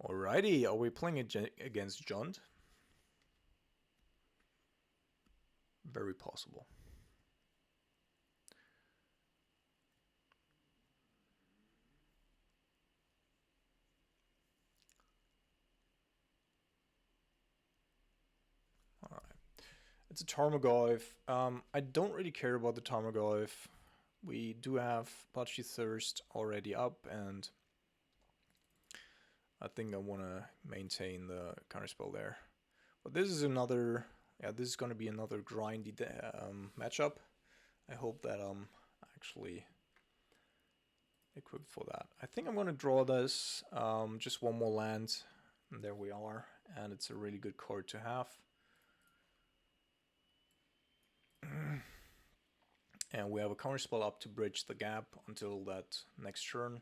Alrighty, are we playing against Jund? Very possible. Alright. It's a Tarmogoyf. I don't really care about the Tarmogoyf. We do have Bloodshot Thirst already up, and I think I want to maintain the counterspell there. But this is another, this is going to be another grindy matchup. I hope that I'm actually equipped for that. I think I'm going to draw this, just one more land, and there we are. And it's a really good card to have. And we have a counterspell up to bridge the gap until that next turn.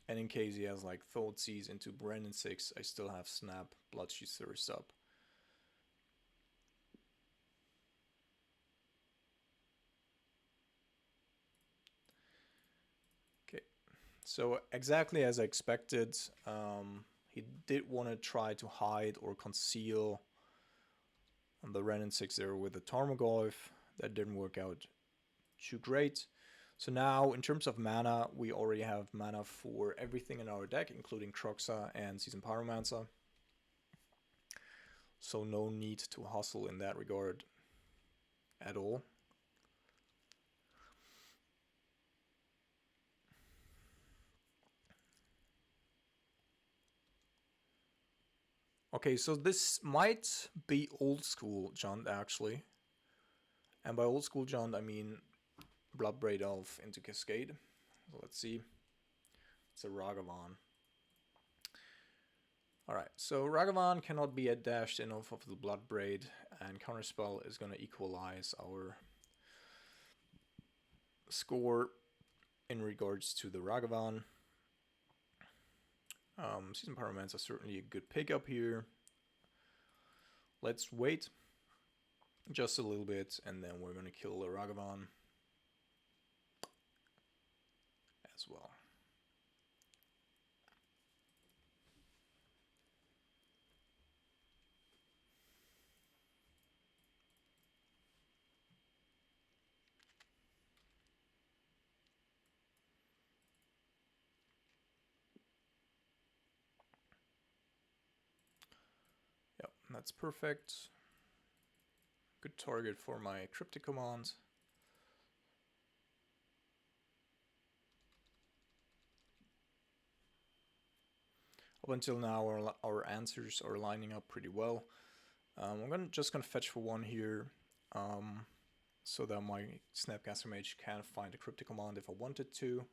And in case he has like Thoughtseize into Brennan 6, I still have Snap, Bloodshot Thirst up. Okay, so exactly as I expected, he did want to try to hide or conceal on the Renin 6 there with the Tarmogoyf. That didn't work out too great. So now, in terms of mana, we already have mana for everything in our deck, including Kroxa and Seasoned Pyromancer. So no need to hustle in that regard at all. Okay, so this might be old school Jund, actually. And by old school Jund, I mean Bloodbraid Elf into Cascade. So let's see. It's a Ragavan. Alright, so Ragavan cannot be dashed in off of the Bloodbraid, and Counterspell is going to equalize our score in regards to the Ragavan. Seasoned Pyromancer is certainly a good pickup here. Let's wait just a little bit, and then we're going to kill the Ragavan as well. Yep, that's perfect. Good target for my Cryptic command. Up until now, our answers are lining up pretty well. I'm just gonna fetch for one here, so that my Snapcaster Mage can find a Cryptic command if I wanted to.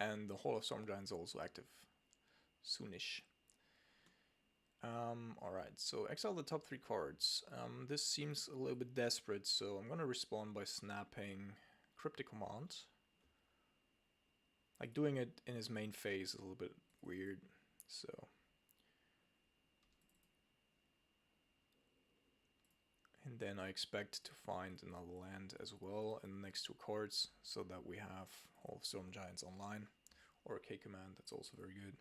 And the Hall of Storm Giants is also active soonish. Alright, so exile the top 3 cards. This seems a little bit desperate, so I'm gonna respond by snapping Cryptic Command. Like, doing it in his main phase is a little bit weird, so... And then I expect to find another land as well in the next 2 cards, so that we have Hall of Storm Giants online, or a K command, that's also very good.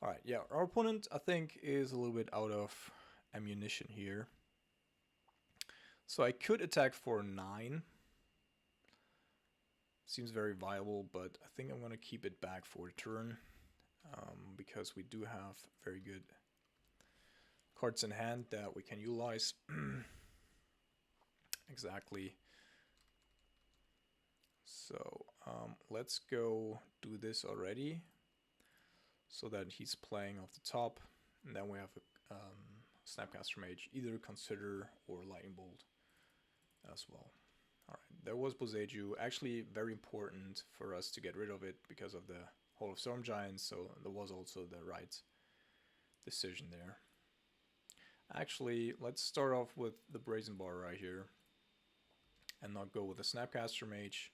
Alright, yeah, our opponent, I think, is a little bit out of ammunition here. So I could attack for 9. Seems very viable, but I think I'm going to keep it back for the turn, because we do have very good cards in hand that we can utilize. Exactly. So let's go do this already, so that he's playing off the top, and then we have a Snapcaster Mage, either Consider or Lightning Bolt as well. Alright, there was Boseiju, actually very important for us to get rid of it because of the Hall of Storm Giants, so there was also the right decision there. Actually, let's start off with the Brazen Bar right here, and not go with the Snapcaster Mage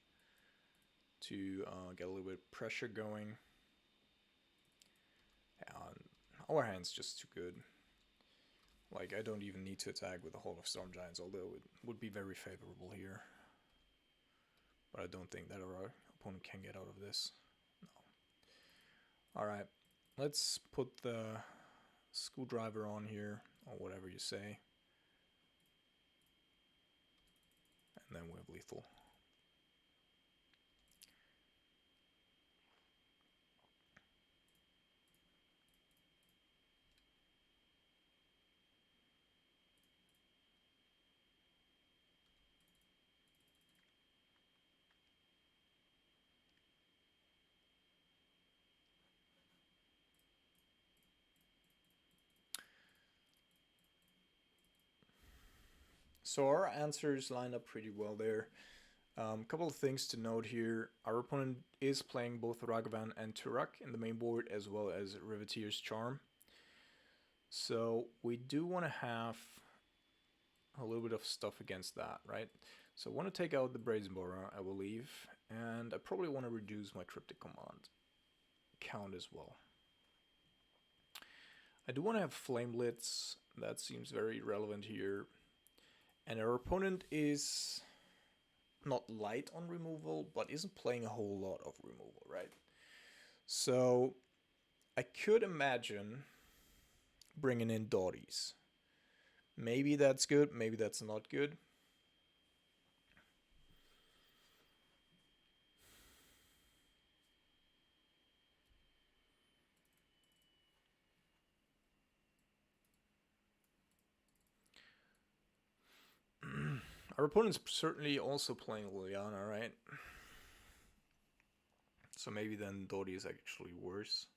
to get a little bit of pressure going. And our hand's just too good. Like, I don't even need to attack with the Hall of Storm Giants, although it would be very favorable here. But I don't think that our opponent can get out of this. No. Alright, let's put the Screwdriver on here, or whatever you say. And then we have lethal. So our answers line up pretty well there. Couple of things to note here. Our opponent is playing both Ragavan and Turak in the main board, as well as Riveteer's Charm. So we do want to have a little bit of stuff against that, right? So I want to take out the Brazen Borer, I believe, and I probably want to reduce my Cryptic Command count as well. I do want to have Flamelets, that seems very relevant here. And our opponent is not light on removal, but isn't playing a whole lot of removal, right? So I could imagine bringing in Dotties. Maybe that's good, maybe that's not good. Our opponent's certainly also playing Liliana, right? So maybe then Dottie is actually worse.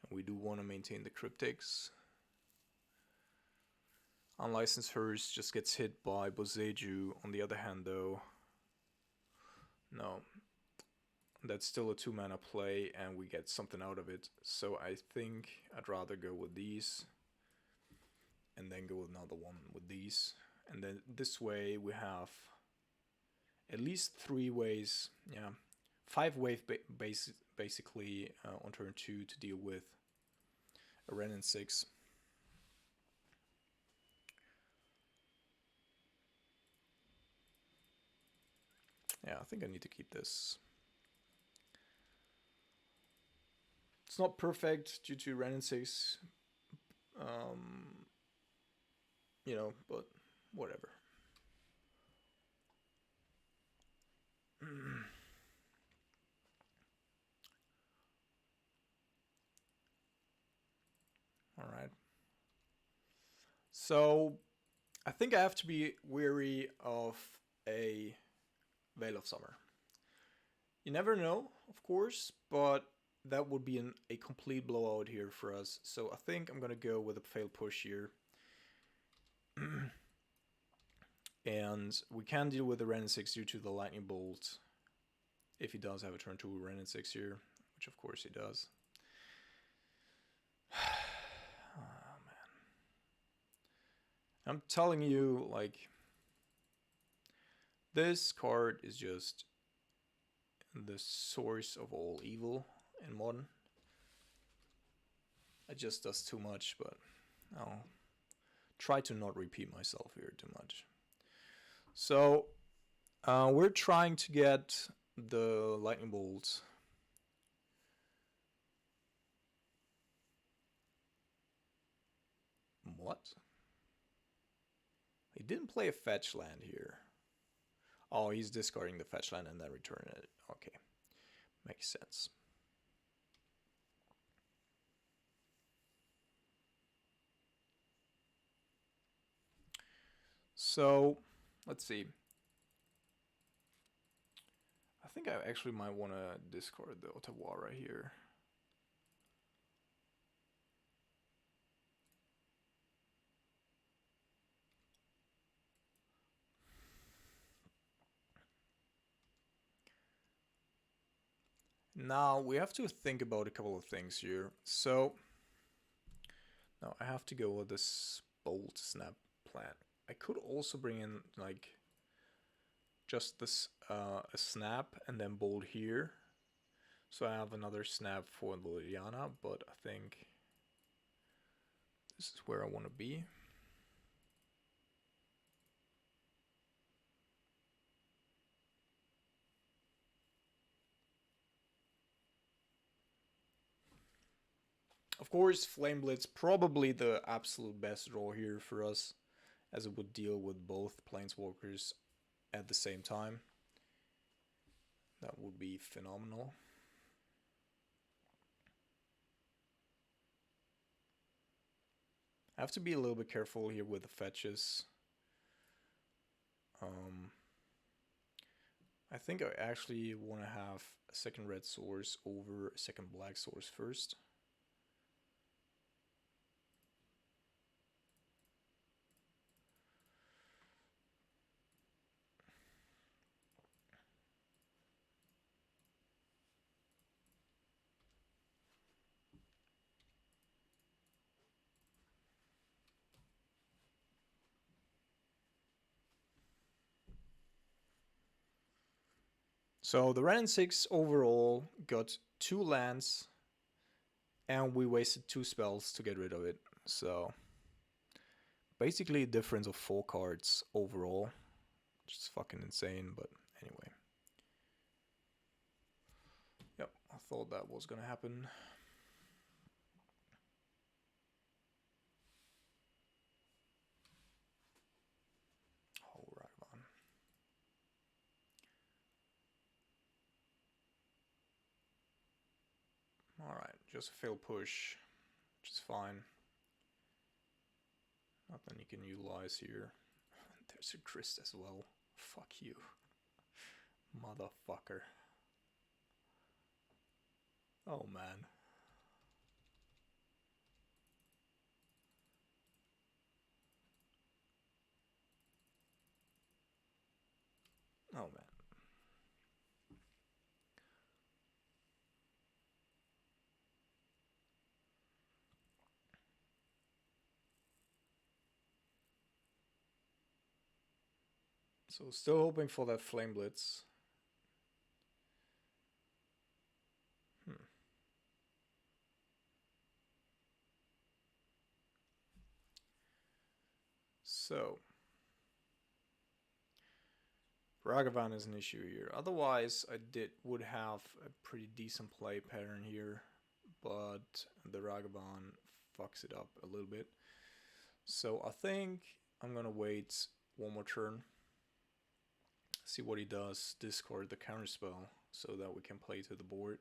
And we do want to maintain the Cryptics. Unlicensed Hers just gets hit by Boseiju. On the other hand, though, no. That's still a 2-mana play, and we get something out of it. So I think I'd rather go with these, and then go with another one with these. And then this way we have at least 3 ways, 5 wave basically on turn 2 to deal with a Ren and 6. Yeah, I think I need to keep this. It's not perfect due to Ren and 6, you know, but whatever. Alright. So, I think I have to be wary of a Veil of Summer. You never know, of course, but that would be a complete blowout here for us. So I think I'm going to go with a failed push here. And we can deal with the Ren 6 due to the Lightning Bolt If he does have a turn 2 Ren and 6 here, which of course he does. Oh, man. I'm telling you, like, this card is just the source of all evil in Modern. It just does too much, but I'll try to not repeat myself here too much. So, we're trying to get the lightning bolts. What? He didn't play a fetch land here. Oh, he's discarding the fetch land and then returning it. Okay, makes sense. So, let's see. I think I actually might want to discard the Ottawa right here. Now, we have to think about a couple of things here. So, now I have to go with this Bolt Snap plan. I could also bring in, like, just this a snap and then Bolt here. So I have another snap for Liliana, but I think this is where I want to be. Of course, Flame Blitz probably the absolute best draw here for us, as it would deal with both Planeswalkers at the same time. That would be phenomenal. I have to be a little bit careful here with the fetches. I think I actually want to have a second red source over a second black source first. So the red and 6 overall got 2 lands, and we wasted 2 spells to get rid of it. So basically a difference of 4 cards overall, which is fucking insane, but anyway. Yep, I thought that was gonna happen. Oh, Ragavan. Alright, just a failed push, which is fine. Nothing you can utilize here. There's a Grist as well. Fuck you. Motherfucker. Oh man. Oh man. So still hoping for that Flame Blitz. So Ragavan is an issue here. Otherwise, I would have a pretty decent play pattern here, but the Ragavan fucks it up a little bit. So I think I'm gonna wait one more turn, see what he does, discard the counterspell so that we can play to the board.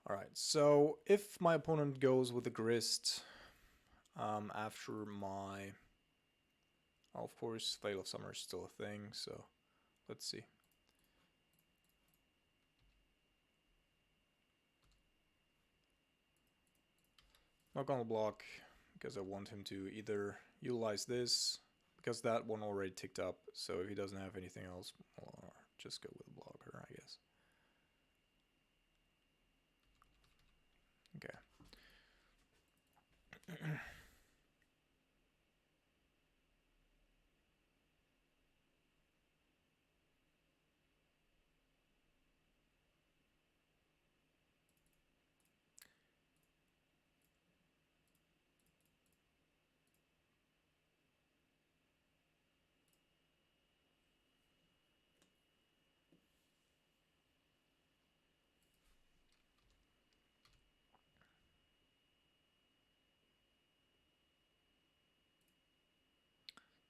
Alright, so if my opponent goes with the Grist after my... Oh, of course, Veil of Summer is still a thing, so let's see. Not gonna block, because I want him to either utilize this, because that one already ticked up, so if he doesn't have anything else, I'll just go with a blocker, I guess. Okay.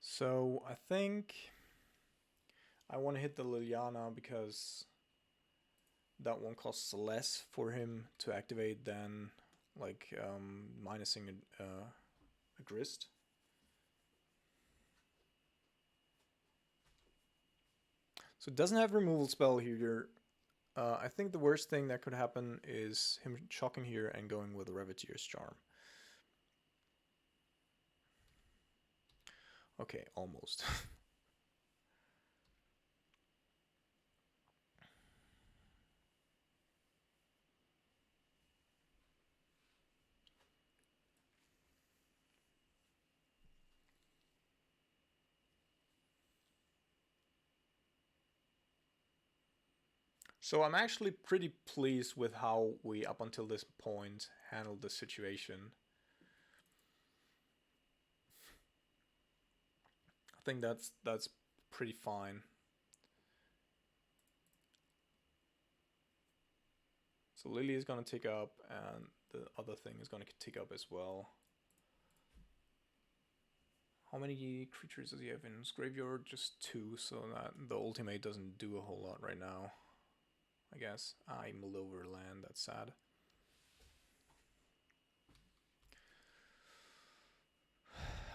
So I think I want to hit the Liliana because that one costs less for him to activate than like minusing a Grist. So it doesn't have removal spell here. I think the worst thing that could happen is him shocking here and going with a Reveteer's Charm. Okay, almost. So I'm actually pretty pleased with how we, up until this point, handled the situation. I think that's pretty fine. So Lily is gonna tick up, and the other thing is gonna tick up as well. How many creatures does he have in his graveyard? Just 2, so that the ultimate doesn't do a whole lot right now, I guess. I milled over land, that's sad.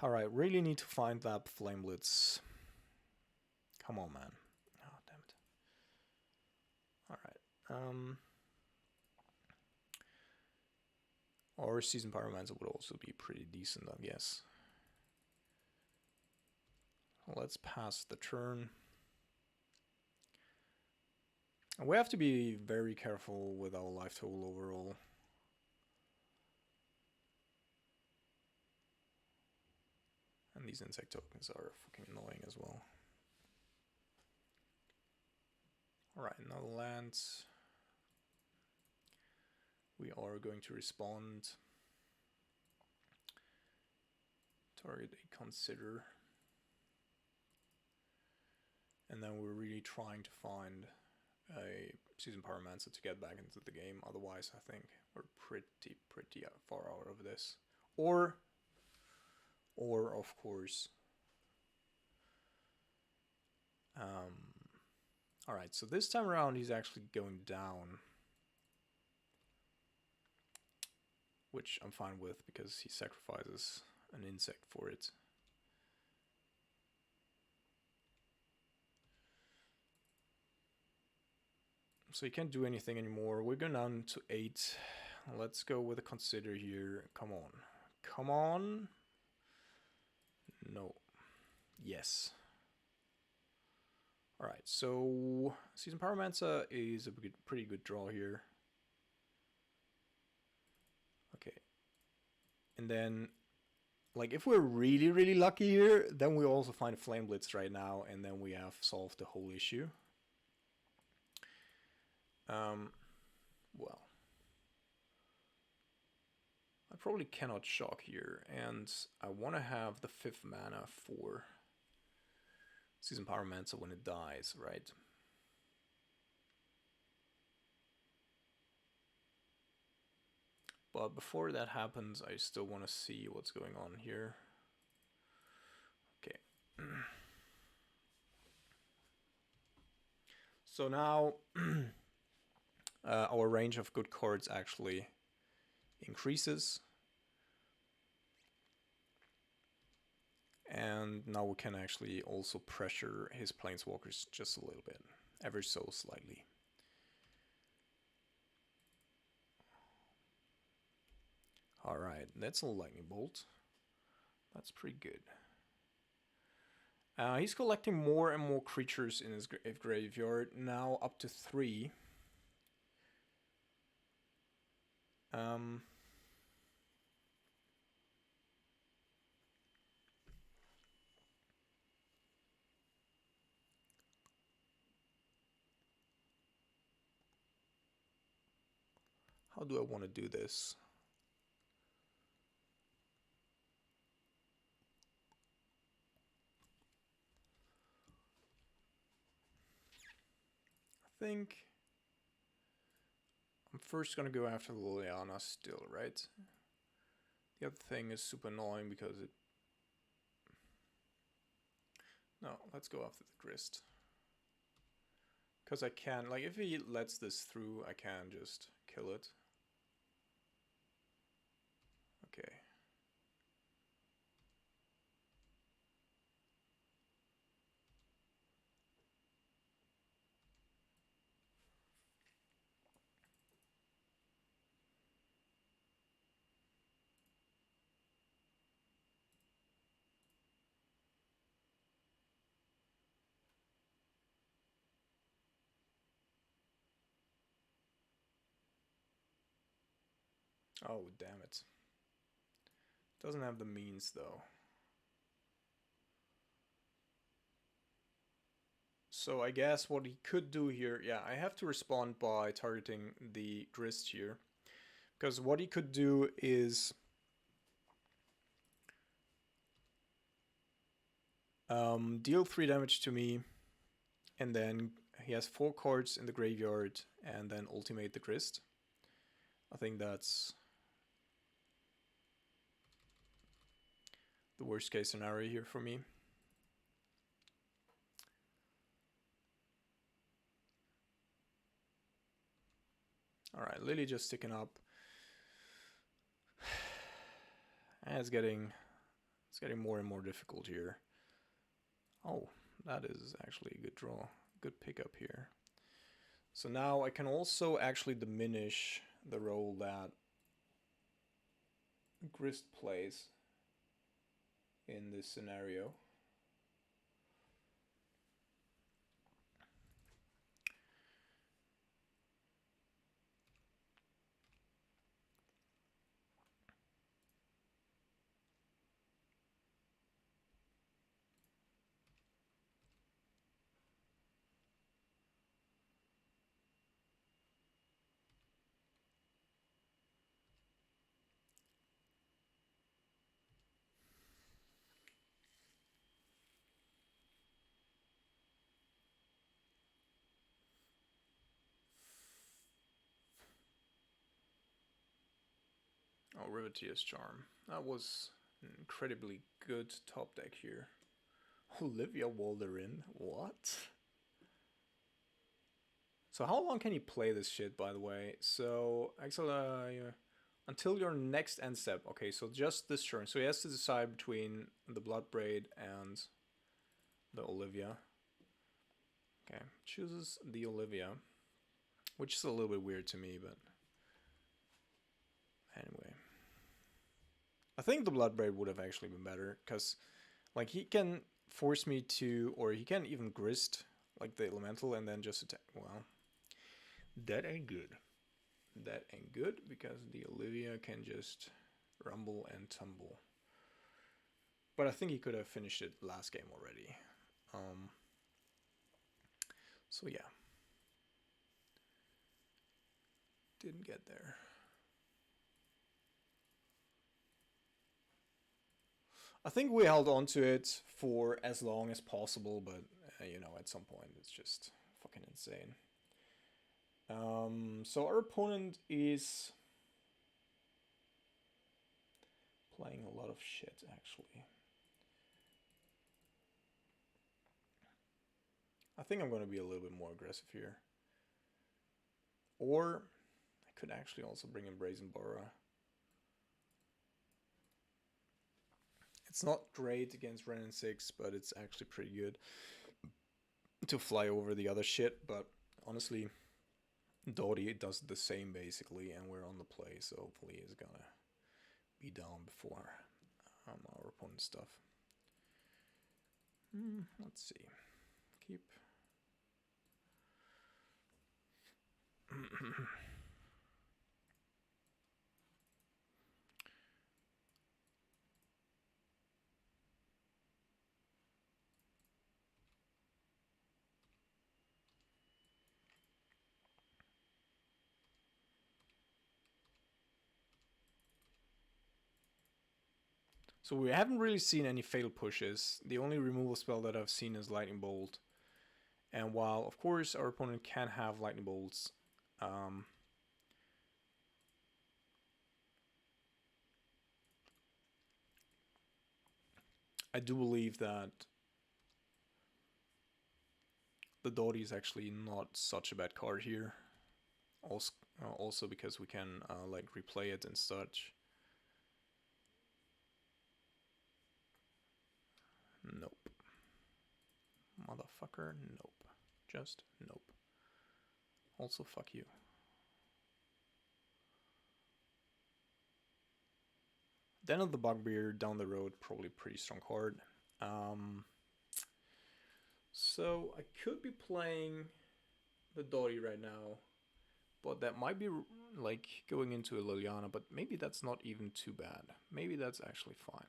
Alright, really need to find that Flame Blitz. Come on, man. Oh, damn it. Alright. Or Season Pyromancer would also be pretty decent, I guess. Let's pass the turn. And we have to be very careful with our life total overall. And these insect tokens are fucking annoying as well. Alright, now land. We are going to respond. Target a Consider. And then we're really trying to find a Season Pyromancer to get back into the game. Otherwise, I think we're pretty far out of this. Or of course. Alright, so this time around he's actually going down. Which I'm fine with because he sacrifices an insect for it. So he can't do anything anymore. We're going down to 8. Let's go with a Consider here. Come on. Come on. No. Yes. Alright, so Season Pyromancer is a pretty good draw here. Okay. And then, like, if we're really lucky here, then we also find a Flame Blitz right now, and then we have solved the whole issue. Well, I probably cannot shock here, and I want to have the 5th mana for Season Pyromancer when it dies, right? But before that happens, I still want to see what's going on here. Okay. So now our range of good cards actually increases. And now we can actually also pressure his planeswalkers just a little bit, ever so slightly. Alright, that's a lightning bolt. That's pretty good. He's collecting more and more creatures in his graveyard, now up to 3. How do I want to do this? I think I'm first gonna go after Liliana still, right? The other thing is super annoying because it... No, let's go after the Grist. Because I can, like, if he lets this through, I can just kill it. Okay. Oh, damn it. Doesn't have the means, though. So I guess what he could do here... Yeah, I have to respond by targeting the Grist here. Because what he could do is... deal 3 damage to me. And then he has 4 cards in the graveyard. And then ultimate the Grist. I think that's... the worst case scenario here for me. Alright, Lily just sticking up. And it's getting more and more difficult here. Oh, that is actually a good draw. Good pickup here. So now I can also actually diminish the role that Grist plays in this scenario. Oh, Rivetier's Charm. That was an incredibly good top deck here. Olivia Walderin? What? So how long can you play this shit, by the way? So, actually, until your next end step. Okay, so just this turn. So he has to decide between the Bloodbraid and the Olivia. Okay, chooses the Olivia. Which is a little bit weird to me, but... Anyway. I think the Bloodbraid would have actually been better, because, like, he can force me to... Or he can even Grist, like, the Elemental, and then just attack. Well, that ain't good. That ain't good, because the Olivia can just rumble and tumble. But I think he could have finished it last game already. So yeah. Didn't get there. I think we held on to it for as long as possible, but, you know, at some point it's just fucking insane. So our opponent is playing a lot of shit, actually. I think I'm going to be a little bit more aggressive here. Or I could actually also bring in Brazen Borra. It's not great against Ren and 6, but it's actually pretty good to fly over the other shit. But honestly, Dodie does the same basically, and we're on the play, so hopefully he's gonna be down before our opponent's stuff. Let's see. Keep. So we haven't really seen any fatal pushes. The only removal spell that I've seen is Lightning Bolt. And while, of course, our opponent can have Lightning Bolts, I do believe that the Dodie is actually not such a bad card here. Also because we can like replay it and such. Nope. Motherfucker, nope. Just nope. Also, fuck you. Den of the Bugbear down the road, probably pretty strong card. So I could be playing the Dodie right now, but that might be like going into a Liliana, but maybe that's not even too bad. Maybe that's actually fine.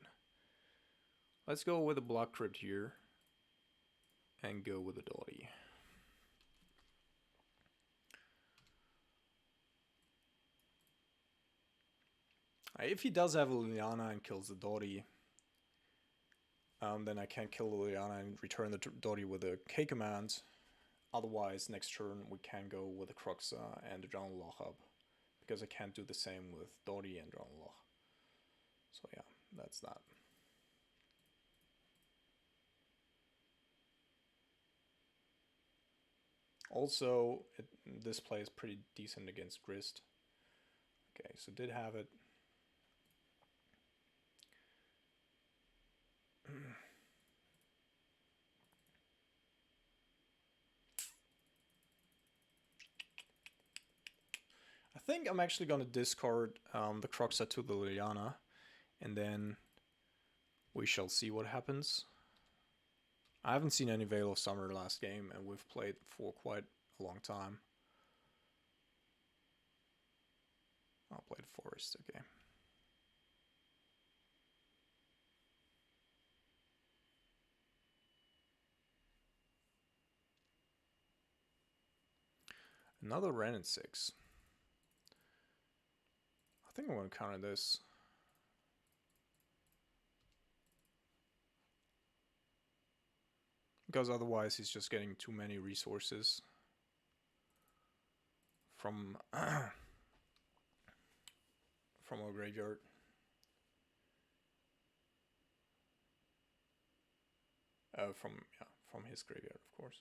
Let's go with a Block Crypt here and go with the Dodie. If he does have a Liliana and kills the Dodie, then I can kill the Liliana and return the Dodie with a K command. Otherwise, next turn we can go with the Croxa and the Drownloch up, because I can't do the same with Dodie and Drownloch. So yeah, that's that. Also, this play is pretty decent against Grist. Okay, so did have it. I think I'm actually going to discard the Croxa to the Liliana, and then we shall see what happens. I haven't seen any Veil of Summer last game, and we've played for quite a long time. I'll play the Forest, okay. Another Ren and 6. I think I'm going to counter this. Because otherwise he's just getting too many resources from from our graveyard. From his graveyard, of course.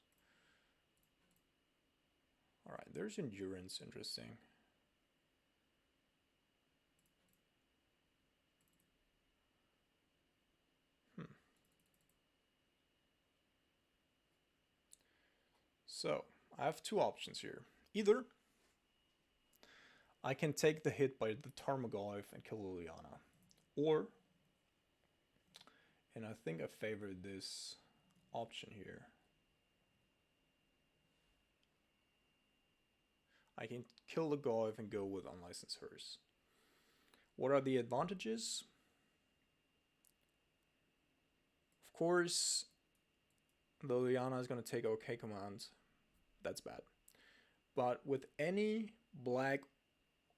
All right, there's Endurance, interesting. So, I have two options here. Either I can take the hit by the Tarmogoyf and kill Liliana, or, and I think I favored this option here, I can kill the Goyf and go with Unlicensed Hearse. What are the advantages? Of course, the Liliana is going to take OK command. That's bad. But with any black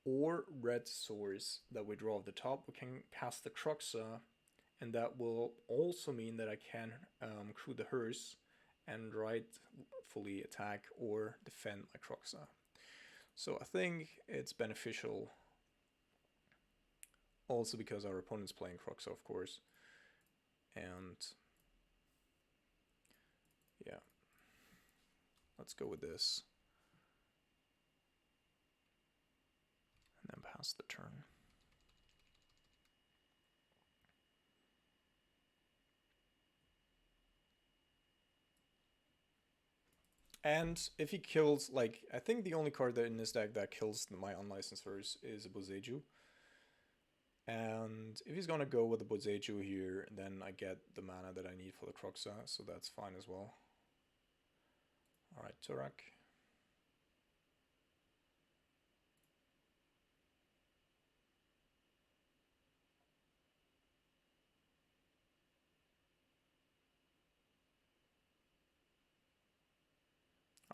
or red source that we draw off the top, we can cast the Croxa, and that will also mean that I can crew the Hearse and rightfully attack or defend my Croxa. So I think it's beneficial, also because our opponent's playing Croxa, of course. And yeah, let's go with this. pass the turn. And if he kills, like, I think the only card that in this deck that kills my unlicensed verse is a Boseiju. And if he's gonna go with the Boseiju here, then I get the mana that I need for the Kroxa, so that's fine as well. Alright, Turak.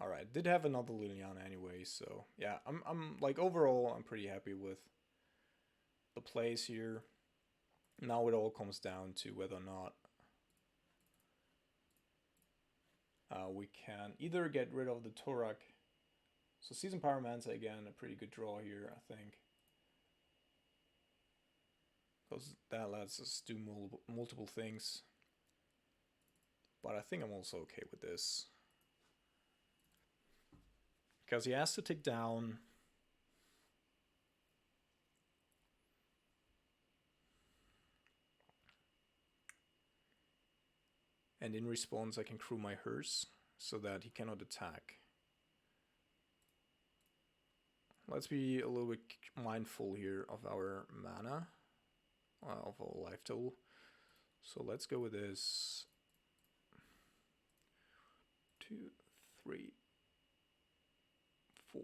Alright, did have another Liliana anyway, so yeah, I'm like overall I'm pretty happy with the plays here. Now it all comes down to whether or not we can either get rid of the Torak. So Season Pyromancer again, a pretty good draw here, I think. Because that lets us do multiple things. But I think I'm also okay with this. Because he has to take down and in response I can crew my hearse so that he cannot attack. Let's be a little bit mindful here of our mana, of our life total. So let's go with this 2, 3, 4,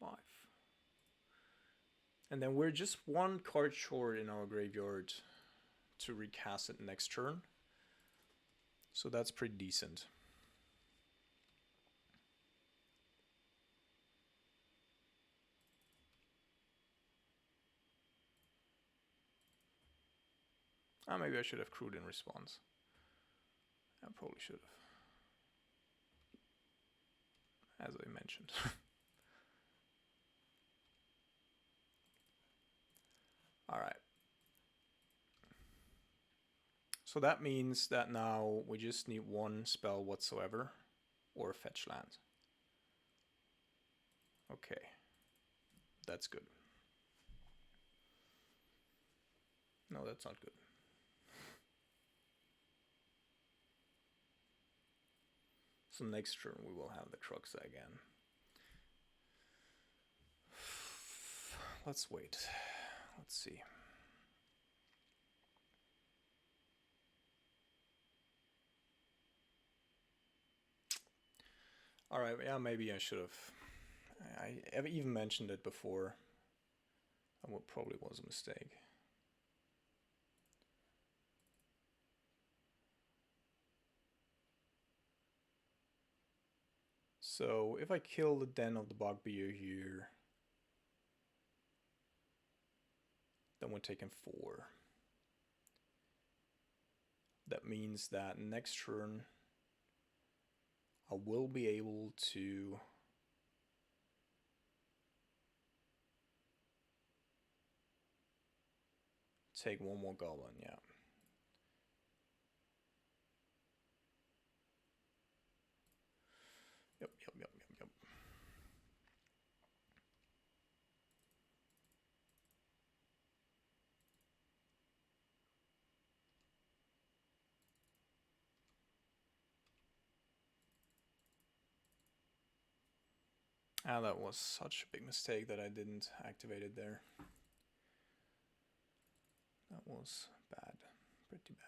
5. And then we're just one card short in our graveyard to recast it next turn. So that's pretty decent. Maybe I should have crewed in response. I probably should have, as I mentioned. Alright. So that means that now we just need one spell whatsoever, or a fetch land. Okay. That's good. No, that's not good. So next turn we will have the Kroxa again. Let's wait. Let's see. Alright, yeah, maybe I should have. I even mentioned it before. That probably was a mistake. So if I kill the Den of the Bugbear here, then we're taking 4. That means that next turn I will be able to take one more goblin, yeah. Yep. Ah, that was such a big mistake that I didn't activate it there. That was bad, pretty bad.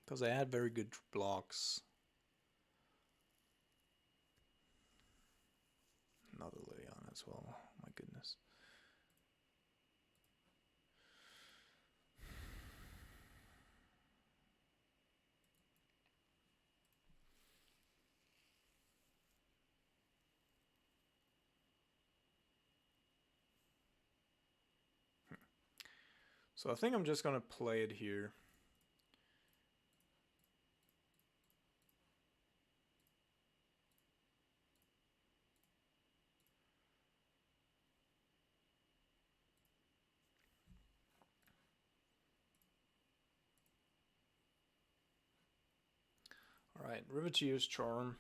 Because I had very good blocks. Another Liliana as well, oh my goodness. So I think I'm just gonna play it here. Alright, Riveteer's Charm.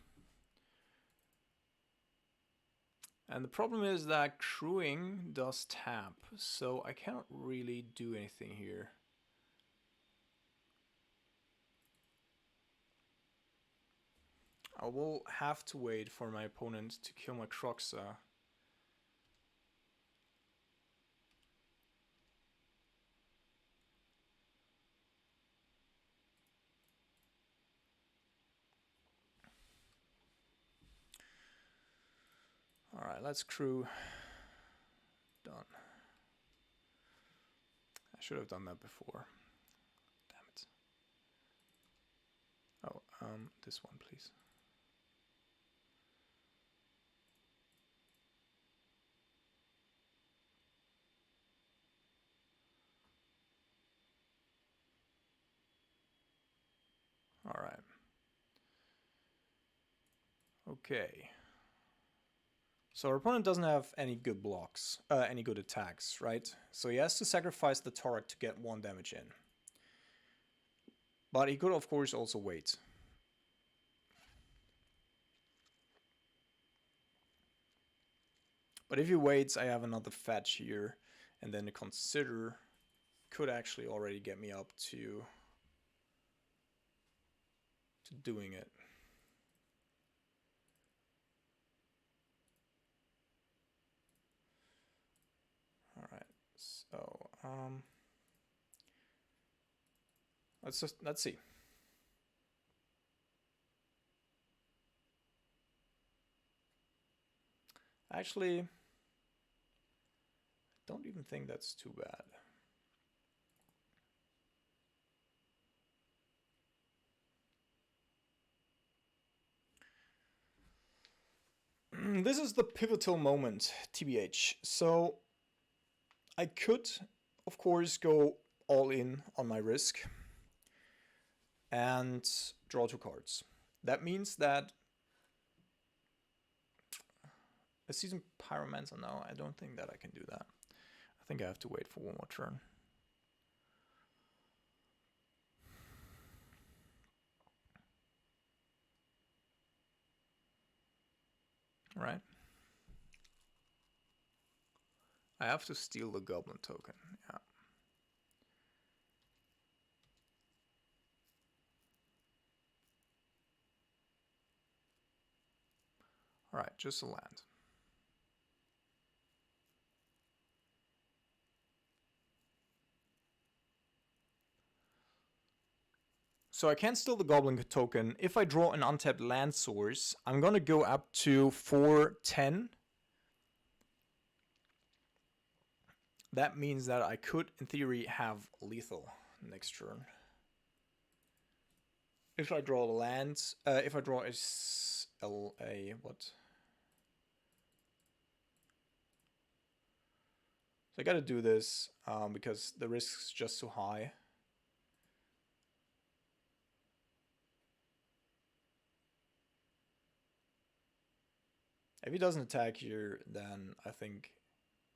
And the problem is that crewing does tap, so I cannot really do anything here. I will have to wait for my opponent to kill my Croxa. Alright, let's crew. Done. I should have done that before. Damn it. Oh, this one, please. Alright. Okay. So our opponent doesn't have any good blocks, any good attacks, right? So he has to sacrifice the Taurak to get 1 damage in. But he could, of course, also wait. But if he waits, I have another fetch here, and then the Consider could actually already get me up to doing it. Alright, so let's see. Actually, I don't even think that's too bad. This is the pivotal moment, TBH. So I could, of course, go all in on my risk and draw 2 cards. That means that a Seasoned Pyromancer, no, I don't think that I can do that. I think I have to wait for 1 more turn. Right. I have to steal the Goblin token, yeah. Alright, just a land. So I can steal the Goblin token. If I draw an untapped land source, I'm gonna go up to 4/10. That means that I could, in theory, have lethal next turn. If I draw the lands, if I draw a what? So I gotta do this because the risk's just too high. If he doesn't attack here, then I think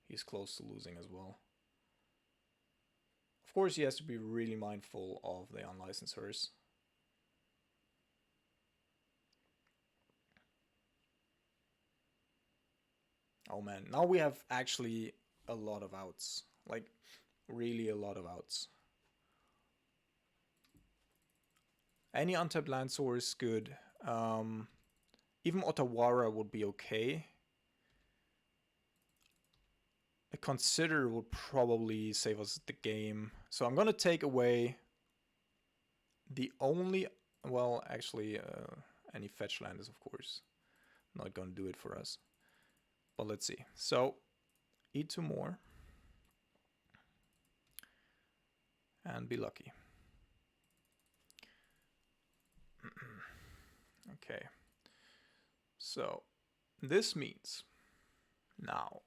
he's close to losing as well. Of course, he has to be really mindful of the unlicensors. Oh man, now we have actually a lot of outs. Like, really a lot of outs. Any untapped land source, good. Even Otawara would be okay. A Consider would probably save us the game. So I'm gonna take away the only... Well, actually, any fetch land is, of course, not gonna do it for us. But let's see. So, eat 2 more. And be lucky. Okay. So, this means now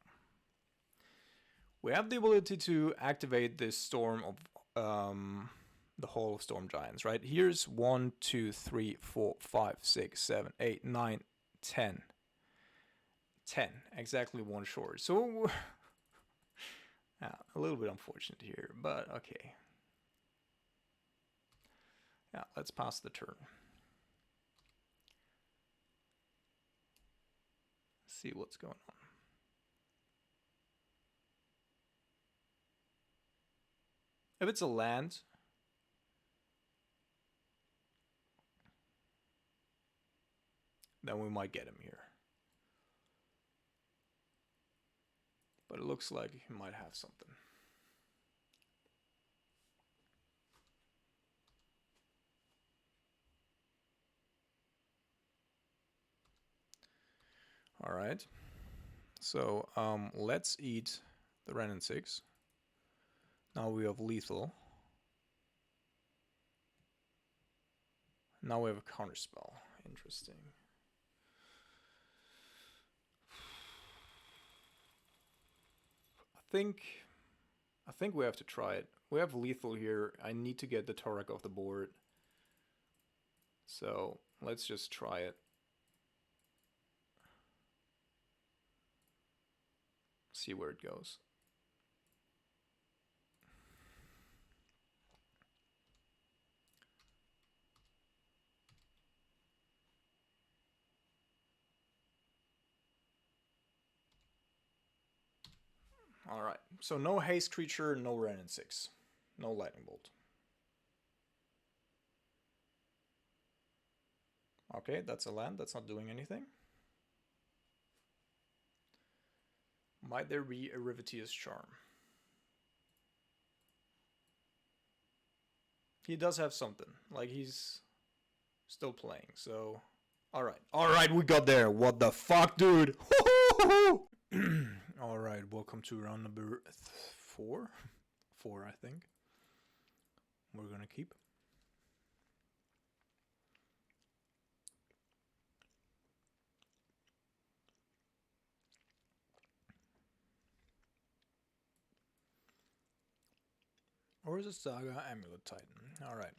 we have the ability to activate this Storm of the Hall of Storm Giants, right? Here's 1, 2, 3, 4, 5, 6, 7, 8, 9, 10. 10, exactly 1 short. So, yeah, a little bit unfortunate here, but okay. Yeah, let's pass the turn. see what's going on. If it's a land, then we might get him here. But it looks like he might have something. All right. So let's eat the Ren and 6. Now we have lethal. Now we have a counter spell. Interesting. I think we have to try it. We have lethal here. I need to get the Torek off the board. So let's just try it. See where it goes. Alright, so no haste creature, no Ren and 6. No lightning bolt. Okay, that's a land, that's not doing anything. Might there be a Riveteous Charm? He does have something. Like, he's still playing, so... Alright, we got there. What the fuck, dude? Alright, welcome to round number 4. 4, I think. We're gonna keep. Or is it Saga Amulet Titan? Alright.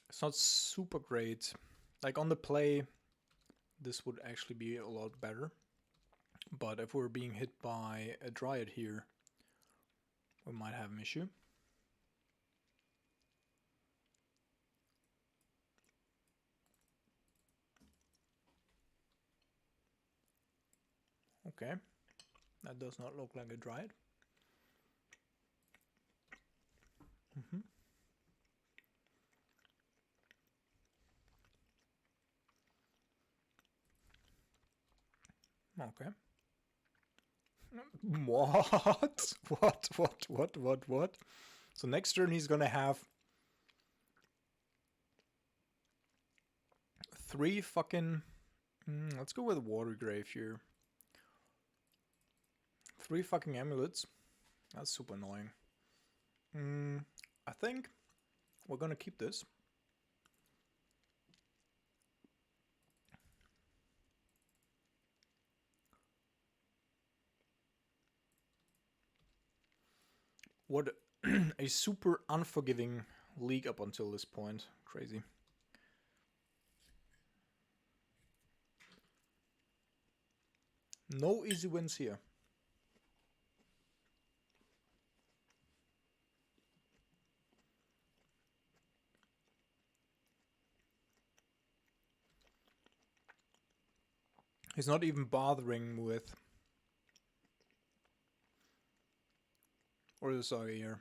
It's not super great. Like on the play, this would actually be a lot better. But if we're being hit by a Dryad here, we might have an issue. Okay. That does not look like a Dryad. Okay. What? What? So next turn he's gonna have 3 fucking... let's go with Water Grave here. 3 fucking amulets. That's super annoying. I think we're gonna keep this. What a super unforgiving league up until this point. Crazy. No easy wins here. He's not even bothering with... Or the Saga here.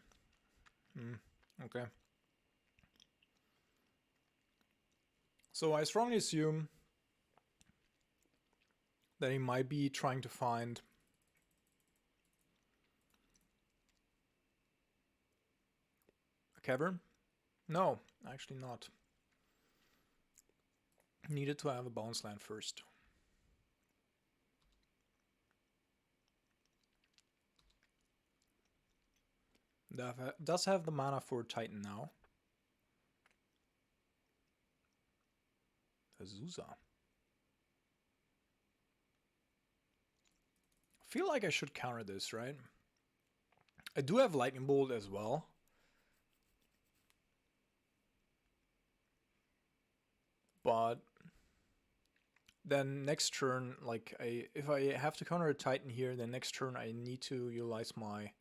Okay. So I strongly assume that he might be trying to find a cavern. No, actually not. Needed to have a bounce land first. Does have the mana for Titan now. Azusa. I feel like I should counter this, right? I do have Lightning Bolt as well. But then next turn, like if I have to counter a Titan here, then next turn I need to utilize my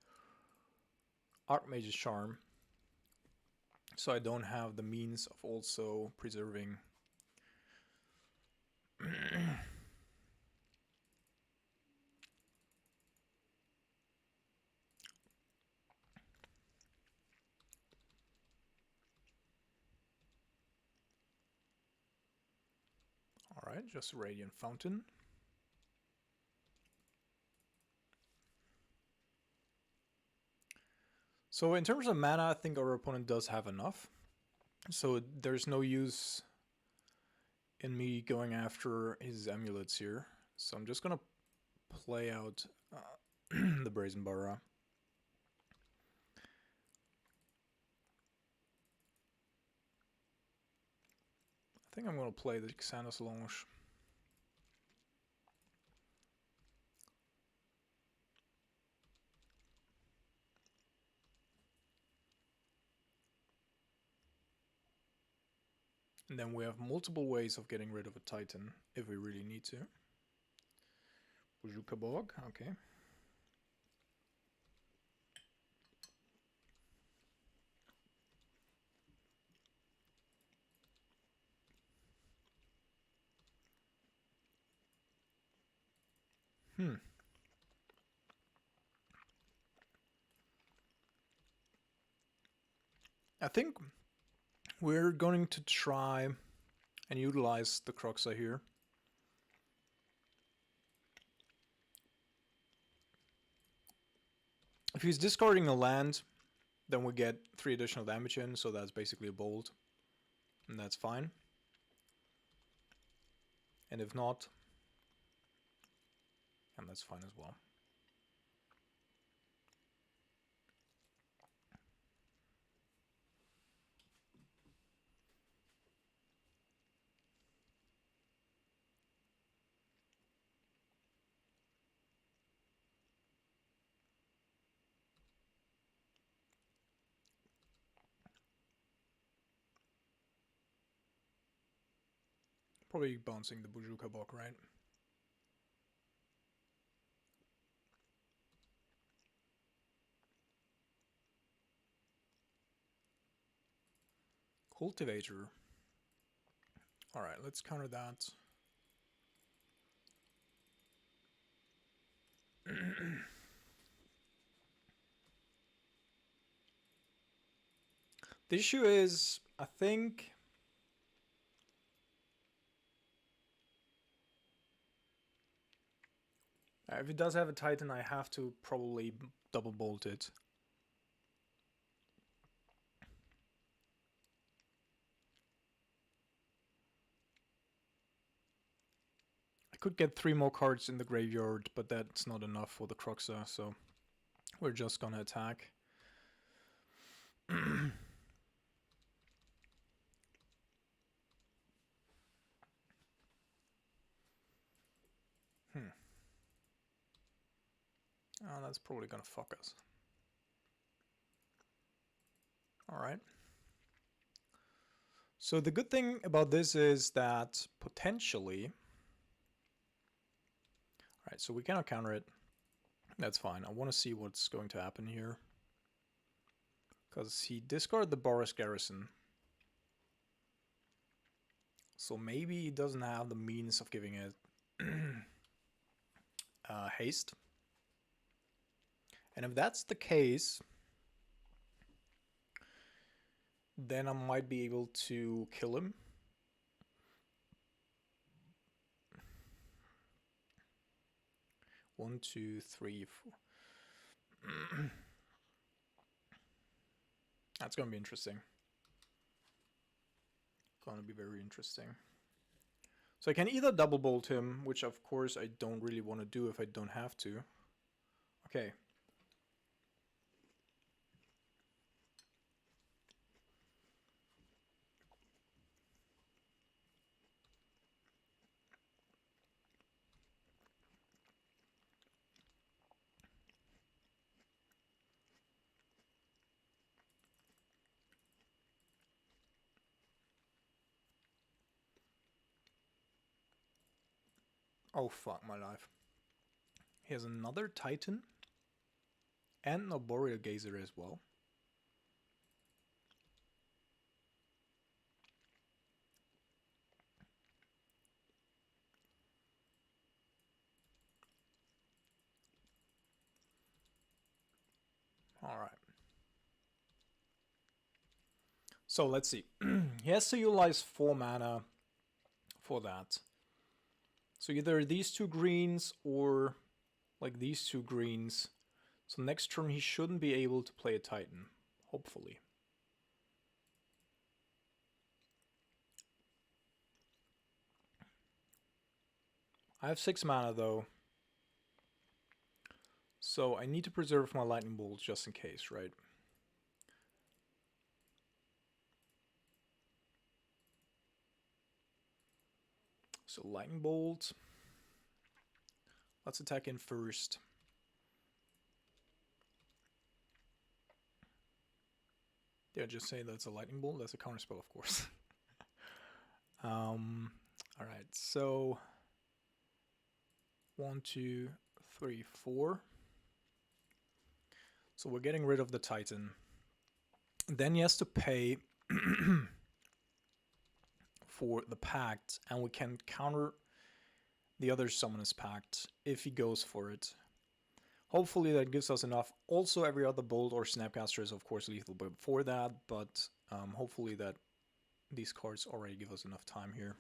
Archmage's Charm. So I don't have the means of also preserving Alright, just a Radiant Fountain. So in terms of mana, I think our opponent does have enough. So there's no use in me going after his amulets here. So I'm just gonna play out the Brazen Bara. I think I'm gonna play the Xana's Longe. And then we have multiple ways of getting rid of a Titan if we really need to. Bujuka Bog, okay. I think we're going to try and utilize the Croxa here. If he's discarding a land, then we get 3 additional damage in, so that's basically a bolt. And that's fine. And if not, and that's fine as well. Probably bouncing the Bujuka Bog, right? Cultivator. Alright, let's counter that. The issue is, I think... if it does have a Titan, I have to probably double bolt it. I could get 3 more cards in the graveyard, but that's not enough for the Croxa, so we're just gonna attack. Oh, that's probably gonna fuck us. Alright. So the good thing about this is that potentially... Alright, so we cannot counter it. That's fine. I want to see what's going to happen here. Because he discarded the Boris Garrison. So maybe he doesn't have the means of giving it haste. And if that's the case, then I might be able to kill him. One, two, three, four. That's gonna be interesting. Gonna be very interesting. So I can either double bolt him, which of course I don't really want to do if I don't have to. Okay. Oh fuck my life. He has another Titan and an Arboreal Gazer as well. Alright. So let's see. He has to utilize 4 mana for that. So either these two greens or like these two greens. So next turn he shouldn't be able to play a Titan, hopefully. I have 6 mana though. So I need to preserve my lightning bolts just in case, right? So lightning bolt. Let's attack in first. Yeah, just say that's a lightning bolt. That's a counter spell, of course. All right, so 1, 2, 3, 4. So we're getting rid of the Titan. Then he has to pay for the Pact, and we can counter the other Summoner's Pact if he goes for it. Hopefully that gives us enough. Also, every other Bolt or Snapcaster is of course lethal before that, but hopefully that these cards already give us enough time here.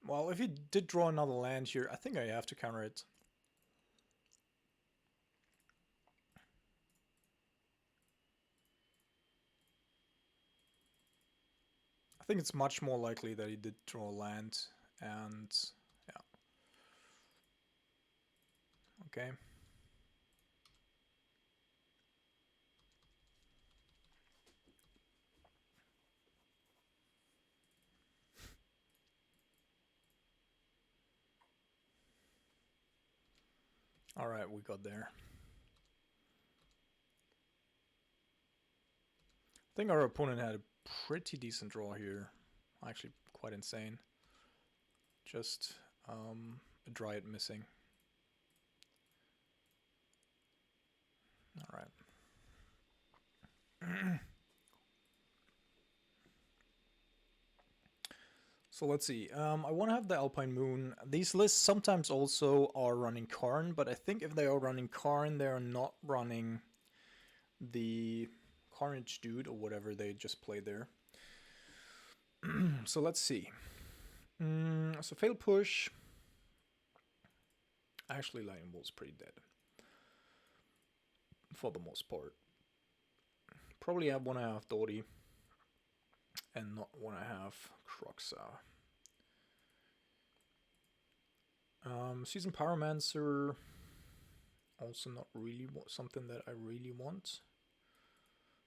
Well, if he did draw another land here, I think I have to counter it. I think it's much more likely that he did draw a land, and yeah. Okay. Alright, we got there. I think our opponent had a pretty decent draw here. Actually, quite insane. Just a Dryad missing. Alright. So let's see. I want to have the Alpine Moon. These lists sometimes also are running Karn, but I think if they are running Karn, they are not running the Carnage Dude or whatever they just played there. So let's see. So fail push. Actually, Lightning Bolt's pretty dead for the most part. Probably have 1.5 Dodi and not 1.5 Croxa. Season Pyromancer, also not really something that I really want.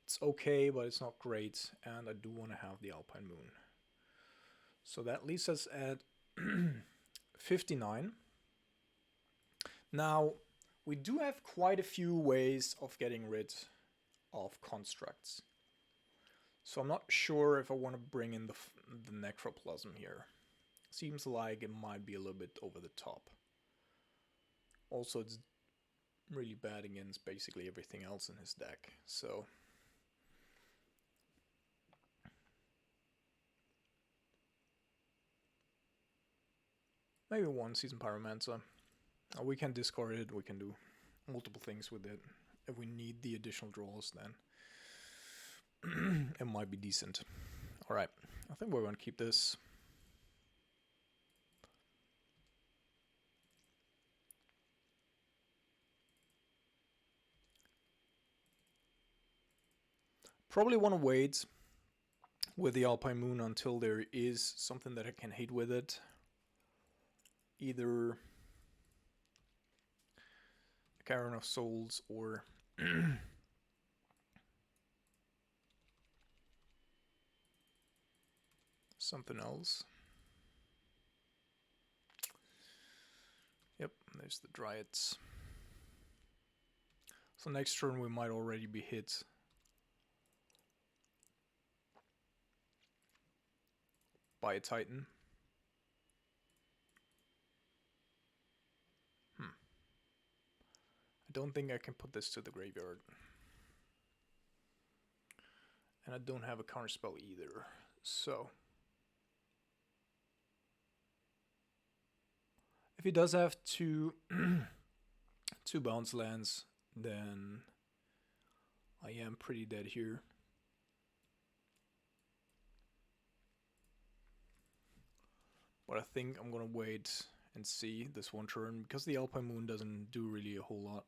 It's okay, but it's not great, and I do want to have the Alpine Moon. So that leaves us at 59. Now, we do have quite a few ways of getting rid of constructs. So I'm not sure if I want to bring in the Necroplasm here. Seems like it might be a little bit over the top. Also, it's really bad against basically everything else in his deck, so... maybe one Season Pyromancer. We can discard it, we can do multiple things with it. If we need the additional draws, then it might be decent. Alright, I think we're going to keep this. Probably want to wait with the Alpine Moon until there is something that I can hit with it. Either Cavern of Souls or something else. Yep, there's the Dryads. So next turn we might already be hit by a Titan. I don't think I can put this to the graveyard. And I don't have a counterspell either, so... If he does have two two bounce lands, then I am pretty dead here. But I think I'm gonna wait and see this one turn, because the Alpine Moon doesn't do really a whole lot.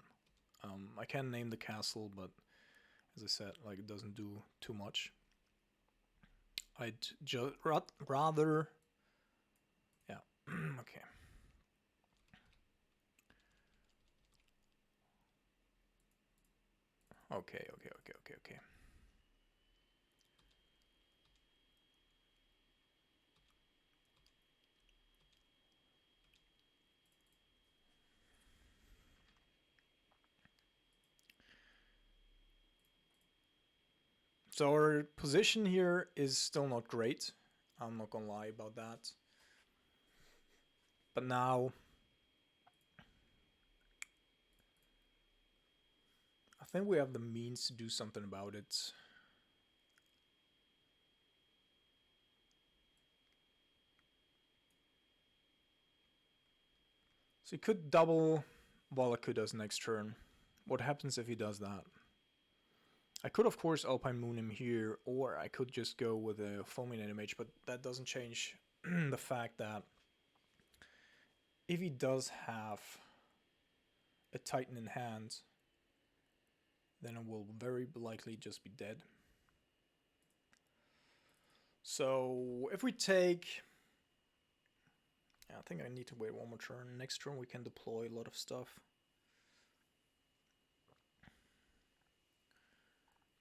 I can name the castle, but as I said, like, it doesn't do too much. I'd just rather, yeah, okay. Okay. So our position here is still not great. I'm not gonna lie about that. But now, I think we have the means to do something about it. So he could double Valakuda's next turn. What happens if he does that? I could, of course, Alpine Moon him here, or I could just go with a Fulminating Mage, but that doesn't change the fact that if he does have a Titan in hand, then it will very likely just be dead. So if we take... I think I need to wait one more turn. Next turn we can deploy a lot of stuff.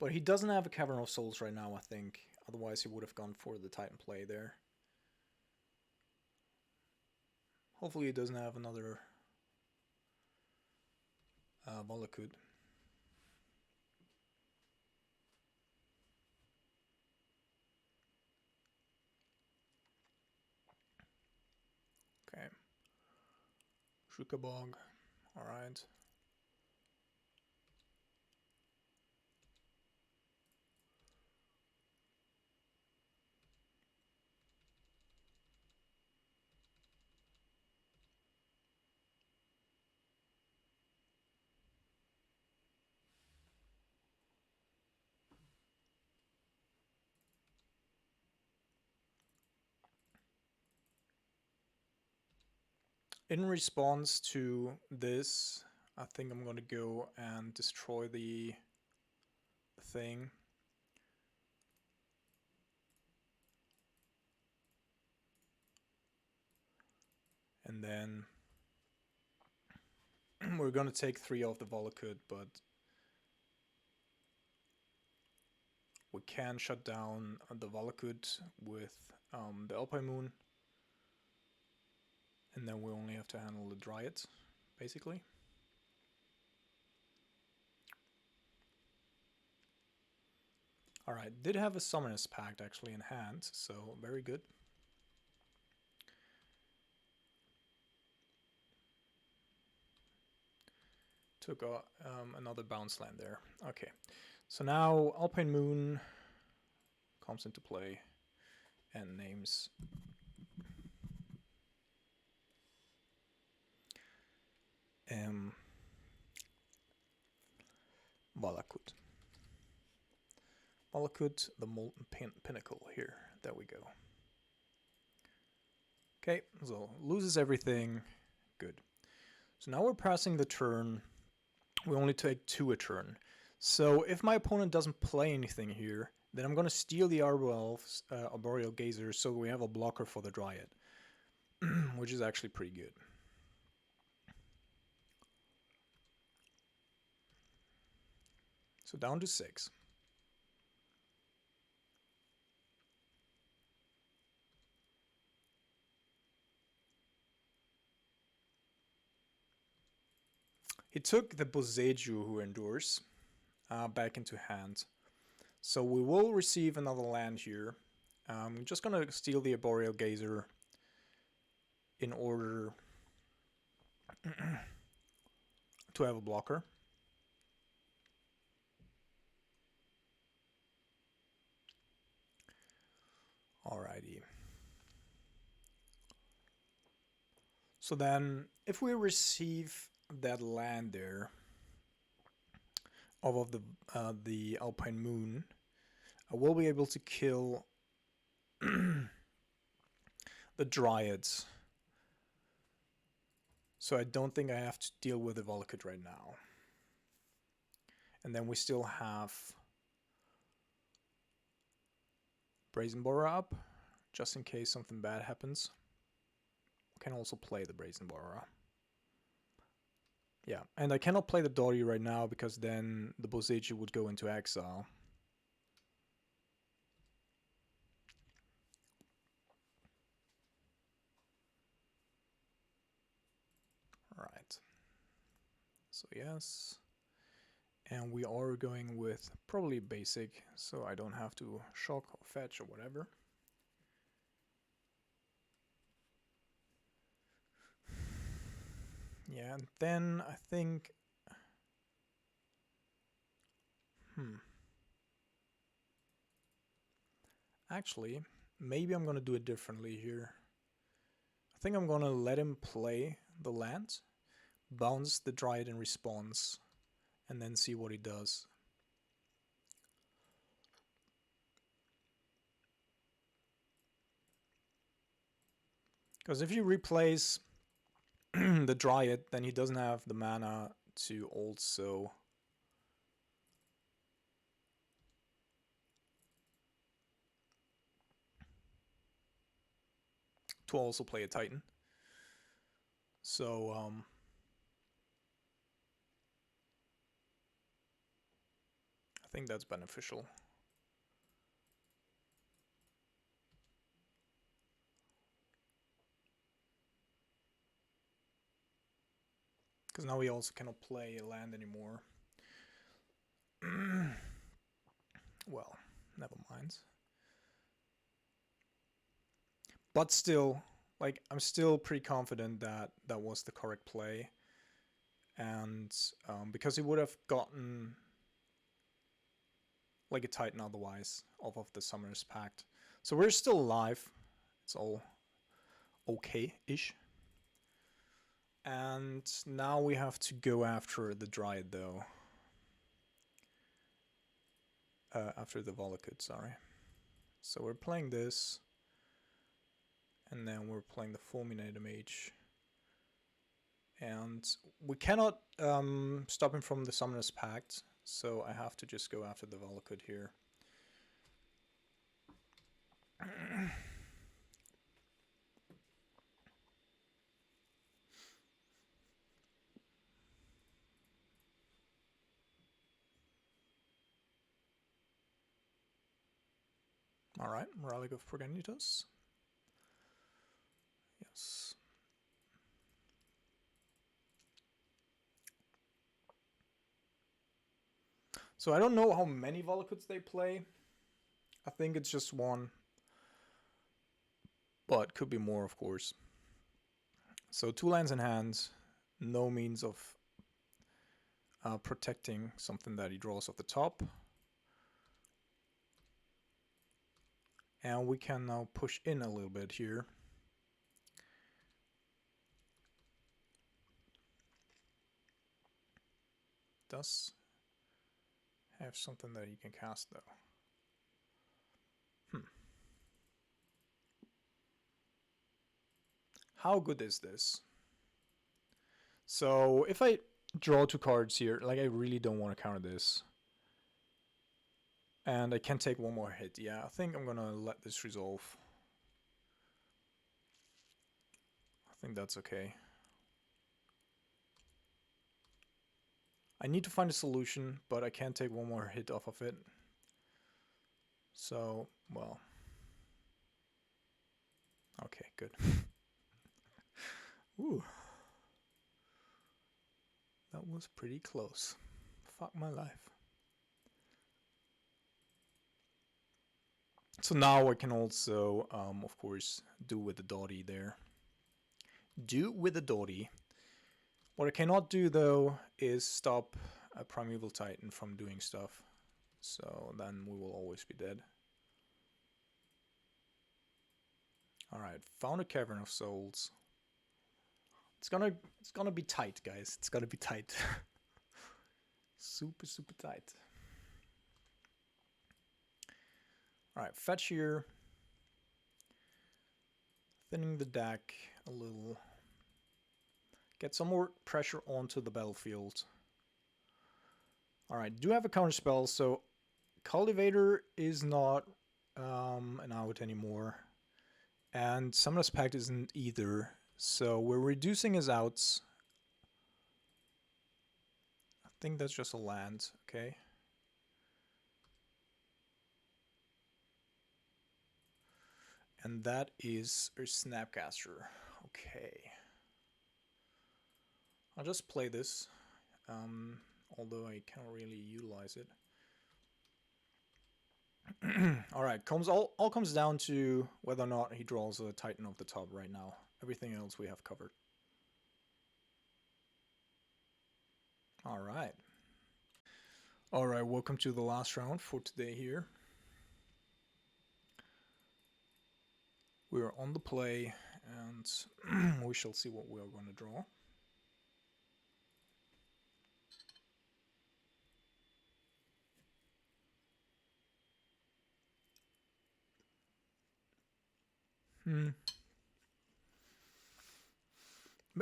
But he doesn't have a Cavern of Souls right now, I think. Otherwise he would have gone for the Titan play there. Hopefully he doesn't have another Valakud. Okay. Shukabog. Alright. In response to this, I think I'm gonna go and destroy the thing. And then we're gonna take 3 off the Valakud, but we can shut down the Valakud with the Alpine Moon. And then we only have to handle the Dryad, basically. Alright, did have a Summoner's Pact actually in hand, so very good. Took another bounce land there. Okay, so now Alpine Moon comes into play and names Valakud. Valakud, the Molten Pinnacle here. There we go. Okay, so loses everything. Good. So now we're passing the turn. We only take 2 a turn. So if my opponent doesn't play anything here, then I'm going to steal the Arboreal Gazer so we have a blocker for the Dryad, which is actually pretty good. So down to 6. He took the Boseiju who endures back into hand. So we will receive another land here. I'm just going to steal the Arboreal Gazer in order to have a blocker. Alrighty. So then, if we receive that land there of the Alpine Moon, I will be able to kill the Dryads. So I don't think I have to deal with the Volakut right now. And then we still have Brazen Borer up, just in case something bad happens. We can also play the Brazen Borer. Yeah, and I cannot play the Dori right now because then the Boseiju would go into exile. Right. So yes. And we are going with probably basic, so I don't have to shock or fetch or whatever. Yeah, and then I think... Actually, maybe I'm gonna do it differently here. I think I'm gonna let him play the land, bounce the Dryad in response, and then see what he does. Because if you replace the Dryad, then he doesn't have the mana to also... to also play a Titan. So, I think that's beneficial. Because now we also cannot play a land anymore. Well, never mind. But still, like, I'm still pretty confident that that was the correct play. And because he would have gotten like a Titan otherwise off of the Summoner's Pact. So we're still alive. It's all okay-ish. And now we have to go after the Dryad, though. After the Volakut, sorry. So we're playing this. And then we're playing the Fulminator Mage. And we cannot stop him from the Summoner's Pact. So I have to just go after the Volakut here. Alright, Relic of Progenitus. Yes. So I don't know how many Volakuts they play. I think it's just one. But could be more, of course. So 2 lands in hand. No means of protecting something that he draws off the top. And we can now push in a little bit here. Does have something that he can cast, though. How good is this? So if I draw 2 cards here, like I really don't want to counter this. And I can take 1 more hit. Yeah, I think I'm gonna let this resolve. I think that's okay. I need to find a solution, but I can't take 1 more hit off of it. So, well. Okay, good. Ooh. That was pretty close. Fuck my life. So now I can also, of course, do with the Dottie there. Do with the Dottie. What I cannot do, though, is stop a Primeval Titan from doing stuff. So then we will always be dead. Alright, found a Cavern of Souls. It's gonna be tight, guys. It's gonna be tight. Super tight. All right, fetch here. Thinning the deck a little. Get some more pressure onto the battlefield. Alright, do have a counter spell, so Cultivator is not an out anymore. And Summoner's Pact isn't either. So we're reducing his outs. I think that's just a land, okay. And that is a Snapcaster. Okay. I'll just play this, although I can't really utilize it. Alright, all comes down to whether or not he draws a Titan off the top right now. Everything else we have covered. Alright. Alright, welcome to the last round for today here. We're on the play, and we shall see what we are going to draw.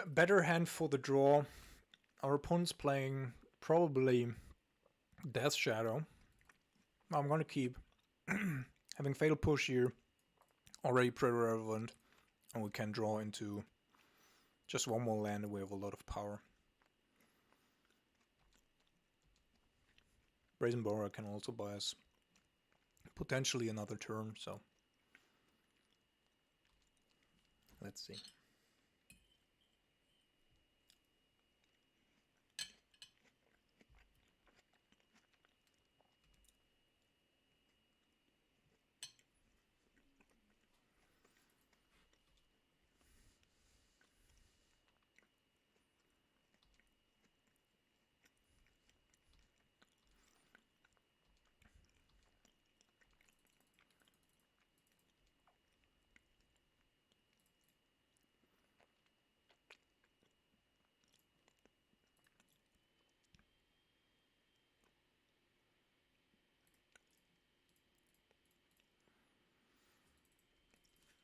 Better hand for the draw. Our opponent's playing probably Death Shadow. I'm going to keep having Fatal Push here. Already pretty relevant. And we can draw into just one more land and we have a lot of power. Brazen Borer can also buy us potentially another turn, so let's see.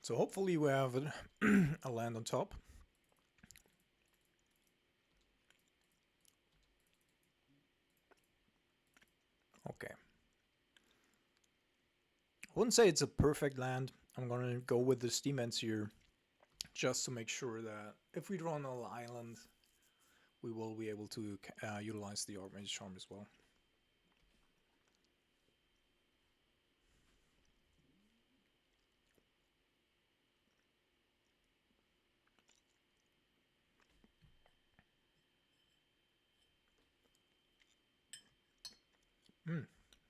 So hopefully we have a land on top. Okay. I wouldn't say it's a perfect land. I'm going to go with the Steam Ents here just to make sure that if we draw another island, we will be able to utilize the Archmage Charm as well.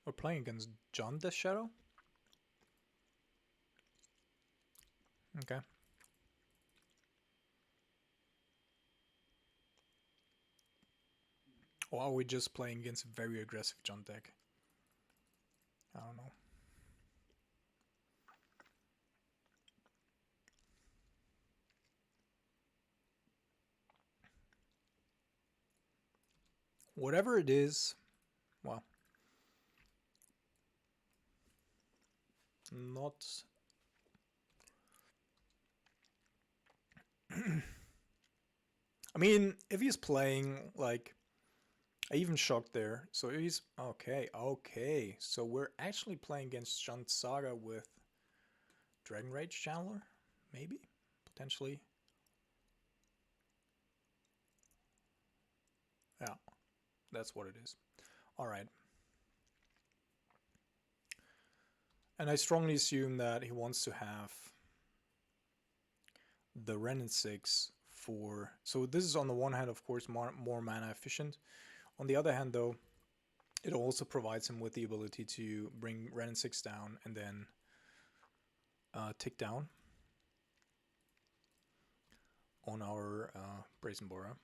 We're playing against John Death Shadow? Okay. Or are we just playing against a very aggressive John deck? I don't know. Whatever it is, well, not... I mean, if he's playing, like, I even shocked there. So he's, okay. So we're actually playing against John Saga with Dragon Rage Channeler? Maybe? Potentially? Yeah, that's what it is. Alright. And I strongly assume that he wants to have the Ren 6 for... So this is on the one hand, of course, more mana efficient. On the other hand, though, it also provides him with the ability to bring Ren 6 down and then tick down on our Brazen Borer,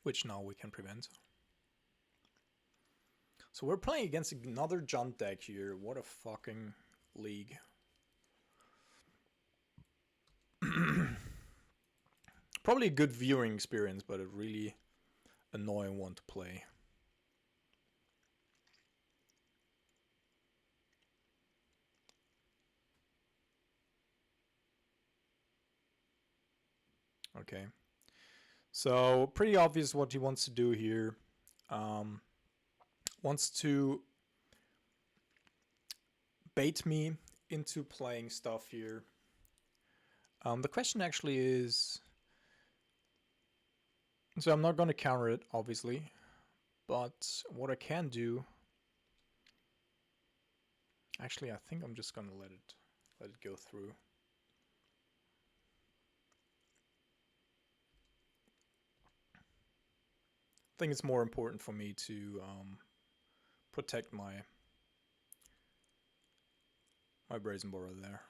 which now we can prevent. So we're playing against another Jump deck here. What a fucking league. Probably a good viewing experience, but a really annoying one to play. Okay. So, pretty obvious what he wants to do here. Wants to bait me into playing stuff here. The question actually is... So I'm not going to counter it, obviously. But what I can do... Actually, I think I'm just going to let it go through. I think it's more important for me to protect my Brazen Borer there.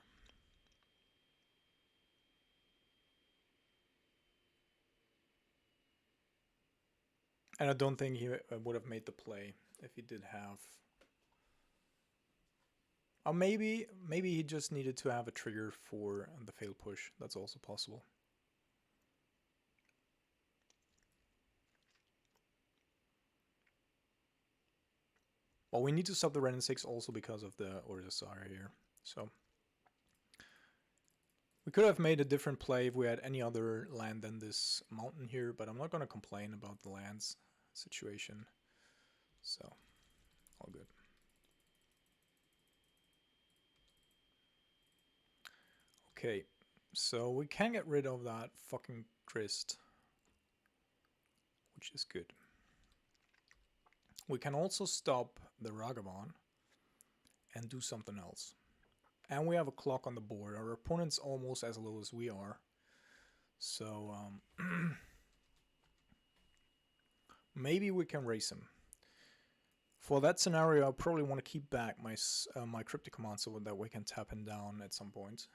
And I don't think he would have made the play if he did have... Or maybe he just needed to have a trigger for the fail push. That's also possible. Well, we need to stop the Ren 6 also because of the Order Saga here. So we could have made a different play if we had any other land than this mountain here, but I'm not going to complain about the lands situation. So, all good. Okay, so we can get rid of that fucking Grist, which is good. We can also stop the Ragavan and do something else. And we have a clock on the board. Our opponent's almost as low as we are. So, maybe we can race him. For that scenario, I probably want to keep back my Cryptic Command so that we can tap him down at some point.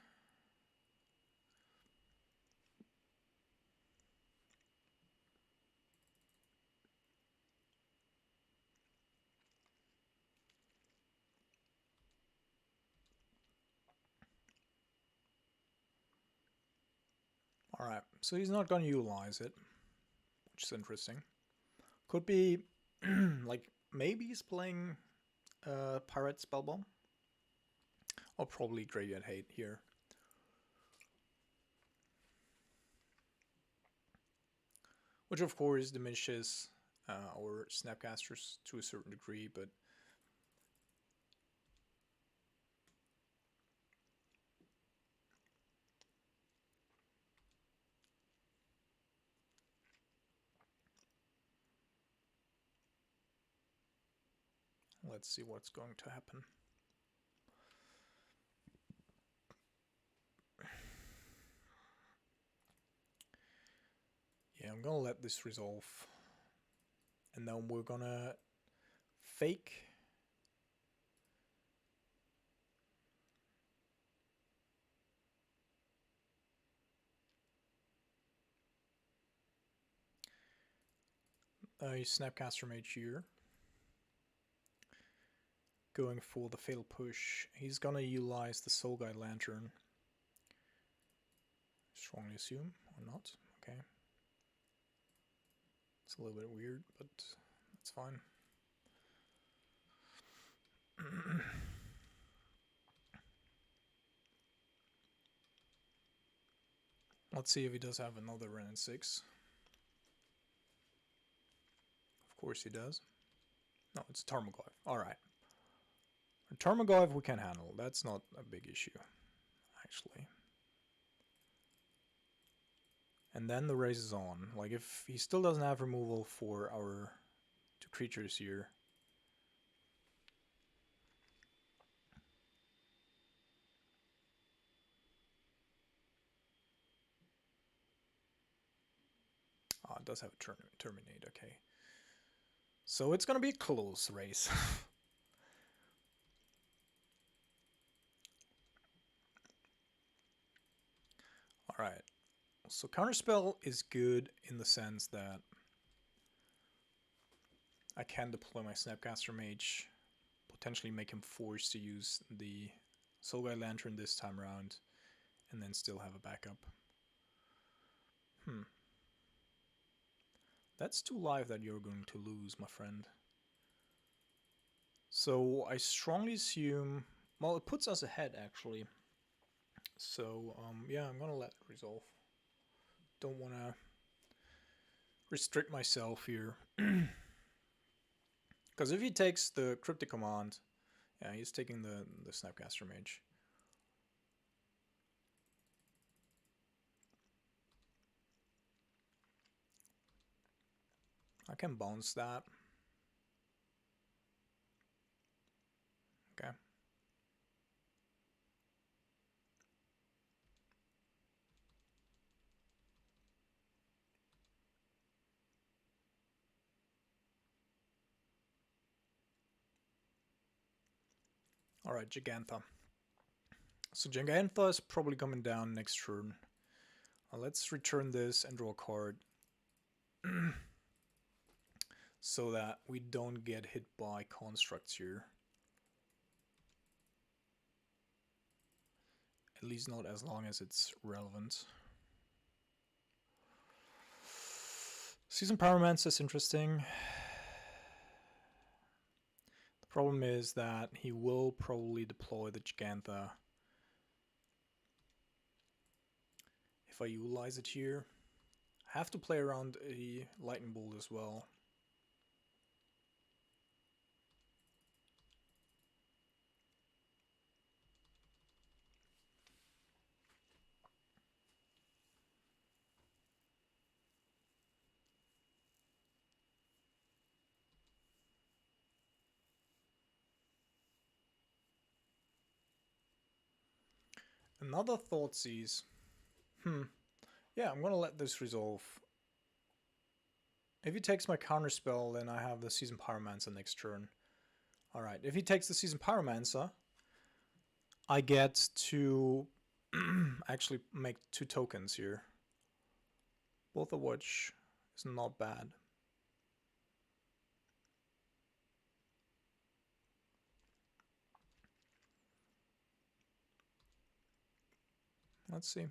Alright, so he's not going to utilize it, which is interesting. Could be, like, maybe he's playing Pirate Spellbomb. Or probably Graveyard Hate here. Which of course diminishes our Snapcasters to a certain degree, but... Let's see what's going to happen. Yeah, I'm gonna let this resolve. And then we're gonna fake. A Snapcaster Mage here. Going for the fail push. He's gonna utilize the Soul Guide Lantern. Strongly assume, or not. Okay. It's a little bit weird, but that's fine. Let's see if he does have another Ren 6. Of course he does. No, it's Tarmogoyf. Alright. Tarmogoyf we can handle. That's not a big issue, actually. And then the race is on. Like, if he still doesn't have removal for our two creatures here... Ah, it does have a terminate, okay. So it's gonna be a close race. Alright. So Counterspell is good in the sense that I can deploy my Snapcaster Mage, potentially make him forced to use the Soul Guide Lantern this time around, and then still have a backup. That's 2 life that you're going to lose, my friend. So I strongly assume... Well, it puts us ahead, actually. So, yeah, I'm gonna let it resolve. Don't want to restrict myself here. Because if he takes the Cryptic Command... Yeah, he's taking the Snapcaster Mage. I can bounce that. Okay. Alright, Gigantha. So Gigantha is probably coming down next turn. Let's return this and draw a card. So that we don't get hit by constructs here. At least not as long as it's relevant. Season Pyromancer is interesting. The problem is that he will probably deploy the Gigantha if I utilize it here. I have to play around a Lightning Bolt as well. Another Thoughtseize. Yeah, I'm gonna let this resolve. If he takes my counterspell, then I have the Season Pyromancer next turn. Alright, if he takes the Season Pyromancer, I get to actually make 2 tokens here. Both of which is not bad. Let's see.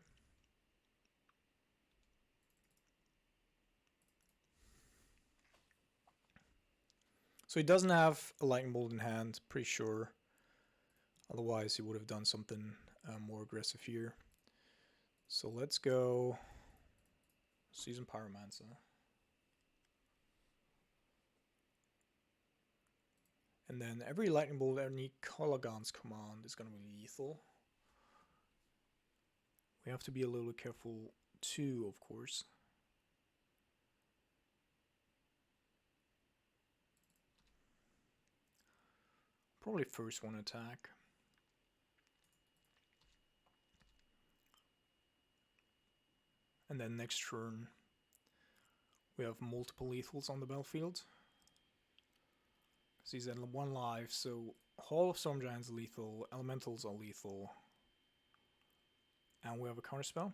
So he doesn't have a Lightning Bolt in hand, pretty sure. Otherwise he would have done something more aggressive here. So let's go Season Pyromancer. And then every Lightning Bolt, any Colorgan's command is going to be lethal. We have to be a little careful too, of course. Probably first one attack. And then next turn we have multiple lethals on the battlefield. Because he's at 1 life, so Hall of Storm Giants lethal, Elementals are lethal. And we have a counterspell.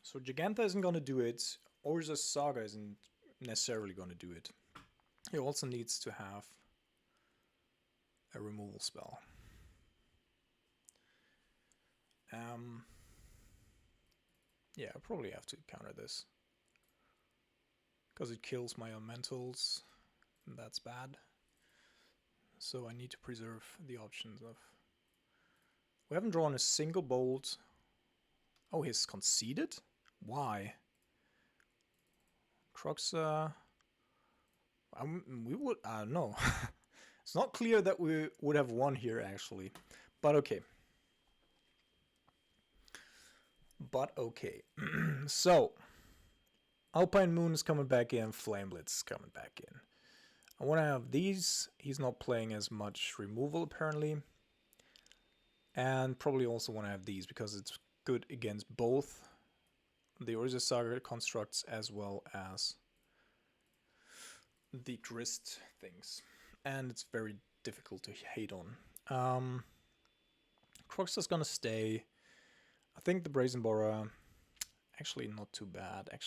So Gigantha isn't going to do it, or the Saga isn't necessarily going to do it. He also needs to have a removal spell. Yeah, I probably have to counter this. Because it kills my elementals, and that's bad. So I need to preserve the options of... We haven't drawn a single bolt. Oh, he's conceded? Why? Crux, we would... no. It's not clear that we would have won here, actually. But okay. So, Alpine Moon is coming back in, Flame Blitz is coming back in. I want to have these. He's not playing as much removal, apparently. And probably also want to have these, because it's good against both the Urza Saga constructs as well as the Grist things. And it's very difficult to hate on. Crux is gonna stay. I think the Brazen Borer, actually not too bad. It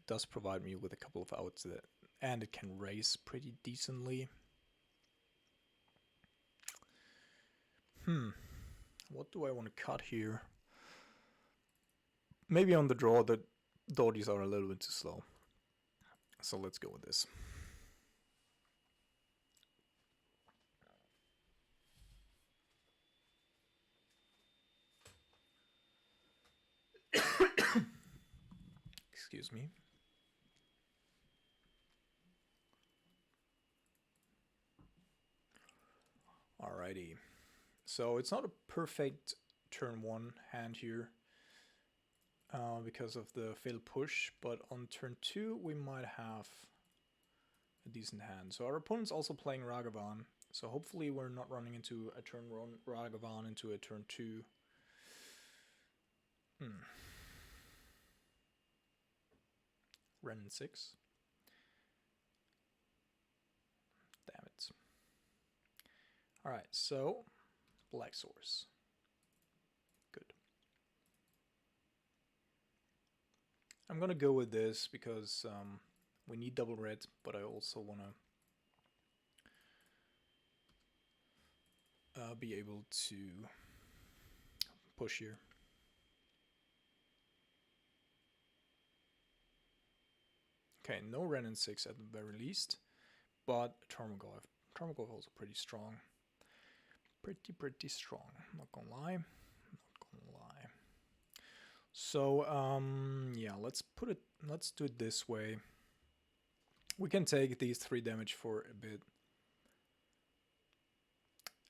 does provide me with a couple of outs that, and it can race pretty decently. What do I want to cut here? Maybe on the draw, the dodgies are a little bit too slow. So let's go with this. Excuse me. Alrighty. So it's not a perfect turn 1 hand here because of the failed push, but on turn 2 we might have a decent hand. So our opponent's also playing Ragavan, so hopefully we're not running into a turn 1 Ragavan into a turn 2. Ren 6. Damn it. Alright, so black source. Good. I'm gonna go with this because we need double red, but I also wanna be able to push here. Okay, no Ren and 6 at the very least, but Tarmogoyf. Tarmogoyf also pretty strong. Pretty strong, not gonna lie. So, yeah, let's do it this way. We can take these 3 damage for a bit.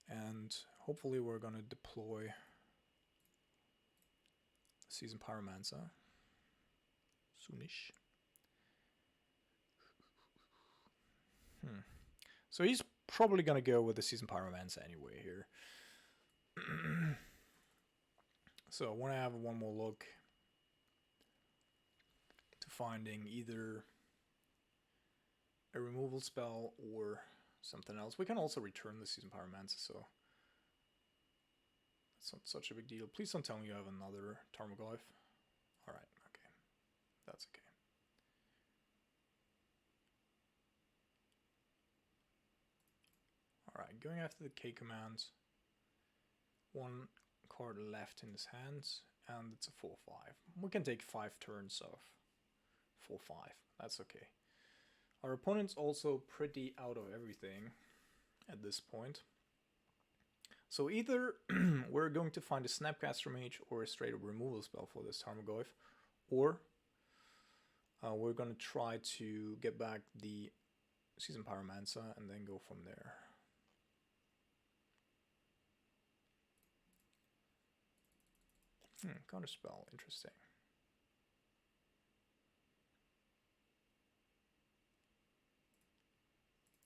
And hopefully we're gonna deploy Season Pyromancer soonish. So he's probably gonna go with the Season Pyromancer anyway here. So I want to have one more look to finding either a removal spell or something else. We can also return the Season Pyromancer, so it's not such a big deal. Please don't tell me you have another Tarmogoyf. Alright, okay. That's okay. Alright, going after the K command. 1 card left in his hands, and it's a 4-5. We can take 5 turns of 4-5. That's okay. Our opponent's also pretty out of everything at this point. So either we're going to find a Snapcaster Mage or a straight up removal spell for this Tarmogoyf, or we're going to try to get back the Season Pyromancer and then go from there. Counterspell, interesting.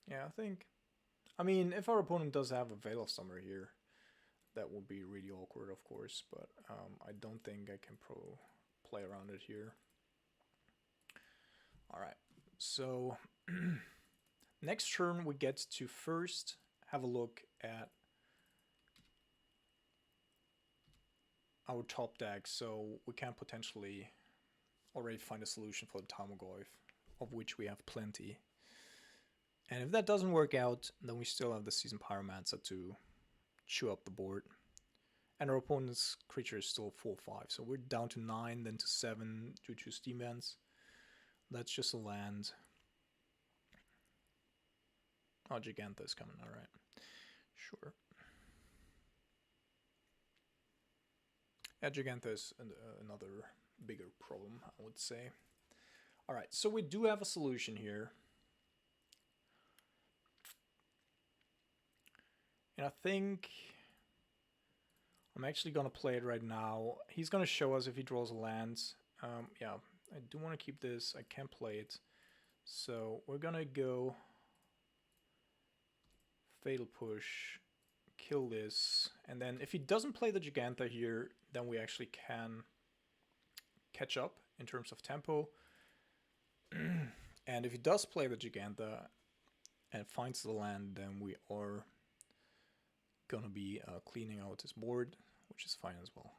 Yeah, I mean, if our opponent does have a Veil of Summer here, that would be really awkward, of course, but I don't think I can play around it here. Alright, so next turn we get to first have a look at our top deck, so we can potentially already find a solution for the Tarmogoyf, of which we have plenty. And if that doesn't work out, then we still have the Season Pyromancer to chew up the board. And our opponent's creature is still 4-5, so we're down to 9, then to 7 due to Steam Vents. That's just a land. Oh, Gigantha is coming, alright. Sure. Yeah, Gigantha is another bigger problem, I would say. Alright, so we do have a solution here. And I think I'm actually going to play it right now. He's going to show us if he draws a land. Yeah, I do want to keep this. I can play it. So we're going to go Fatal Push, kill this. And then if he doesn't play the Gigantha here, then we actually can catch up in terms of tempo. And if he does play the Gigantha and finds the land, then we are gonna be cleaning out his board, which is fine as well.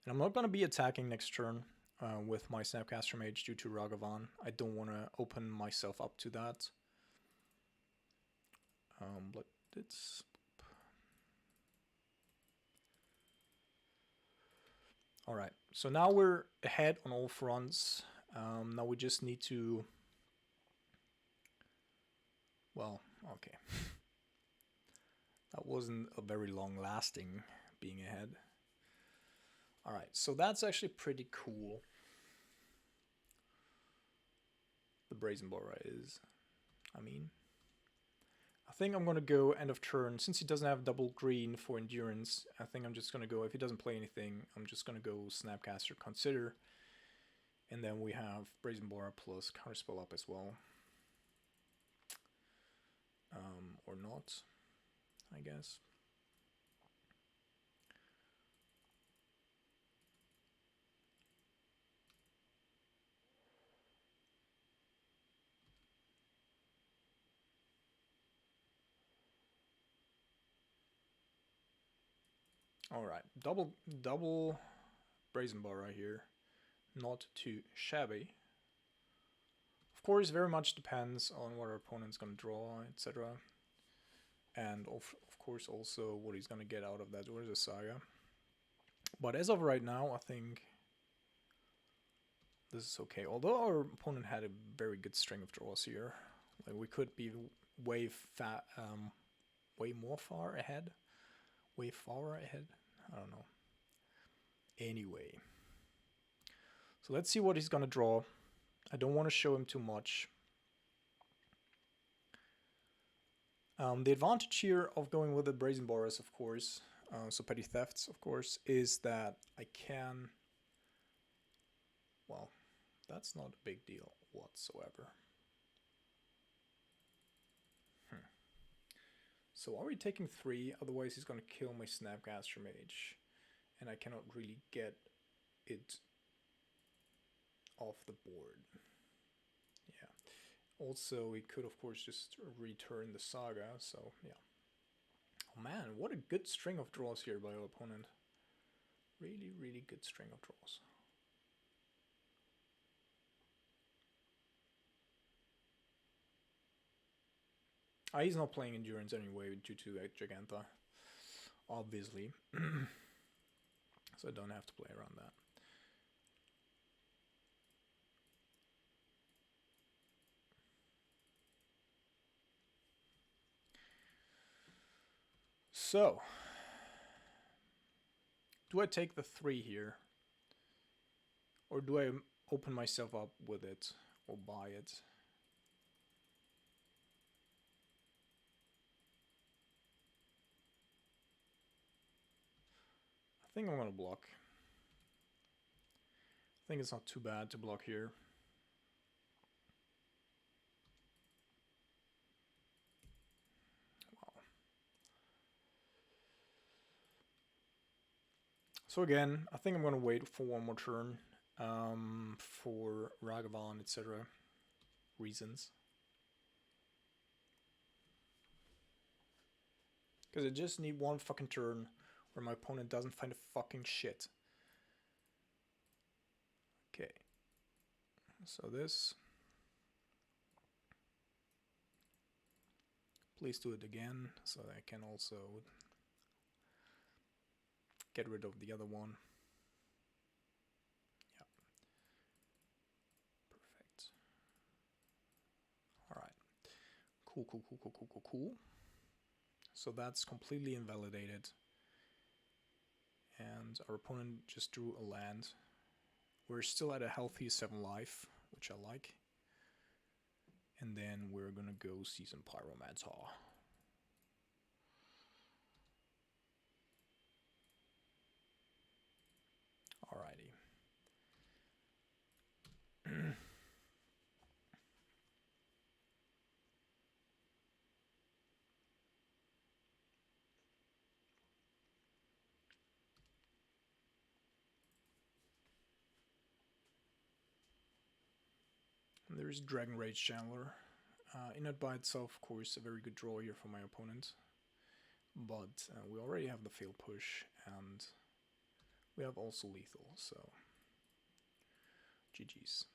And I'm not gonna be attacking next turn with my Snapcaster Mage due to Ragavan. I don't want to open myself up to that. But it's All right, so now we're ahead on all fronts. Now we just need to... Well, okay. That wasn't a very long lasting being ahead. All right, so that's actually pretty cool. The Brazen Bora is, I think I'm gonna go end of turn. Since he doesn't have double green for endurance, I think I'm just gonna go, if he doesn't play anything, I'm just gonna go Snapcaster Consider. And then we have Brazen Bora plus Counterspell up as well. Or not, I guess. All right, double Brazen Bora here. Not too shabby. Of course, very much depends on what our opponent's gonna draw, etc. And of course also what he's gonna get out of that. Where's the Saga? But as of right now, I think this is okay. Although our opponent had a very good string of draws here, like we could be way more far ahead. Way far ahead. I don't know. Anyway, so let's see what he's gonna draw. I don't want to show him too much. The advantage here of going with the Brazen Boras, of course, so Petty Thefts, of course, is that I can... Well, that's not a big deal whatsoever. So are we taking 3? Otherwise he's going to kill my Snapcaster Mage. And I cannot really get it off the board. Yeah. Also, we could, of course, just return the Saga, so yeah. Oh man, what a good string of draws here by our opponent. Really, really good string of draws. He's not playing Endurance anyway due to Giganta, obviously. So I don't have to play around that. So, do I take the 3 here? Or do I open myself up with it? Or buy it? I think I'm gonna block. I think it's not too bad to block here. Wow. So again, I think I'm gonna wait for one more turn for Ragavan, etc. reasons. Because I just need one fucking turn where my opponent doesn't find a fucking shit. Okay. So this. Please do it again so that I can also get rid of the other one. Yeah. Perfect. Alright. Cool. So that's completely invalidated. And our opponent just drew a land. We're still at a healthy 7 life, which I like. And then we're gonna go see some Pyromancer. Alrighty. There's Dragon Rage Chandler. In it by itself, of course, a very good draw here for my opponent. But we already have the fail push, and we have also lethal, so GG's.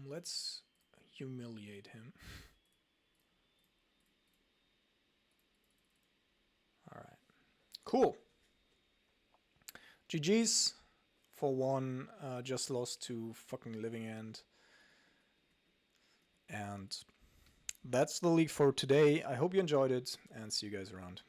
Let's humiliate him. Alright. Cool. GG's. For one, just lost to fucking Living End. And that's the league for today. I hope you enjoyed it, and see you guys around.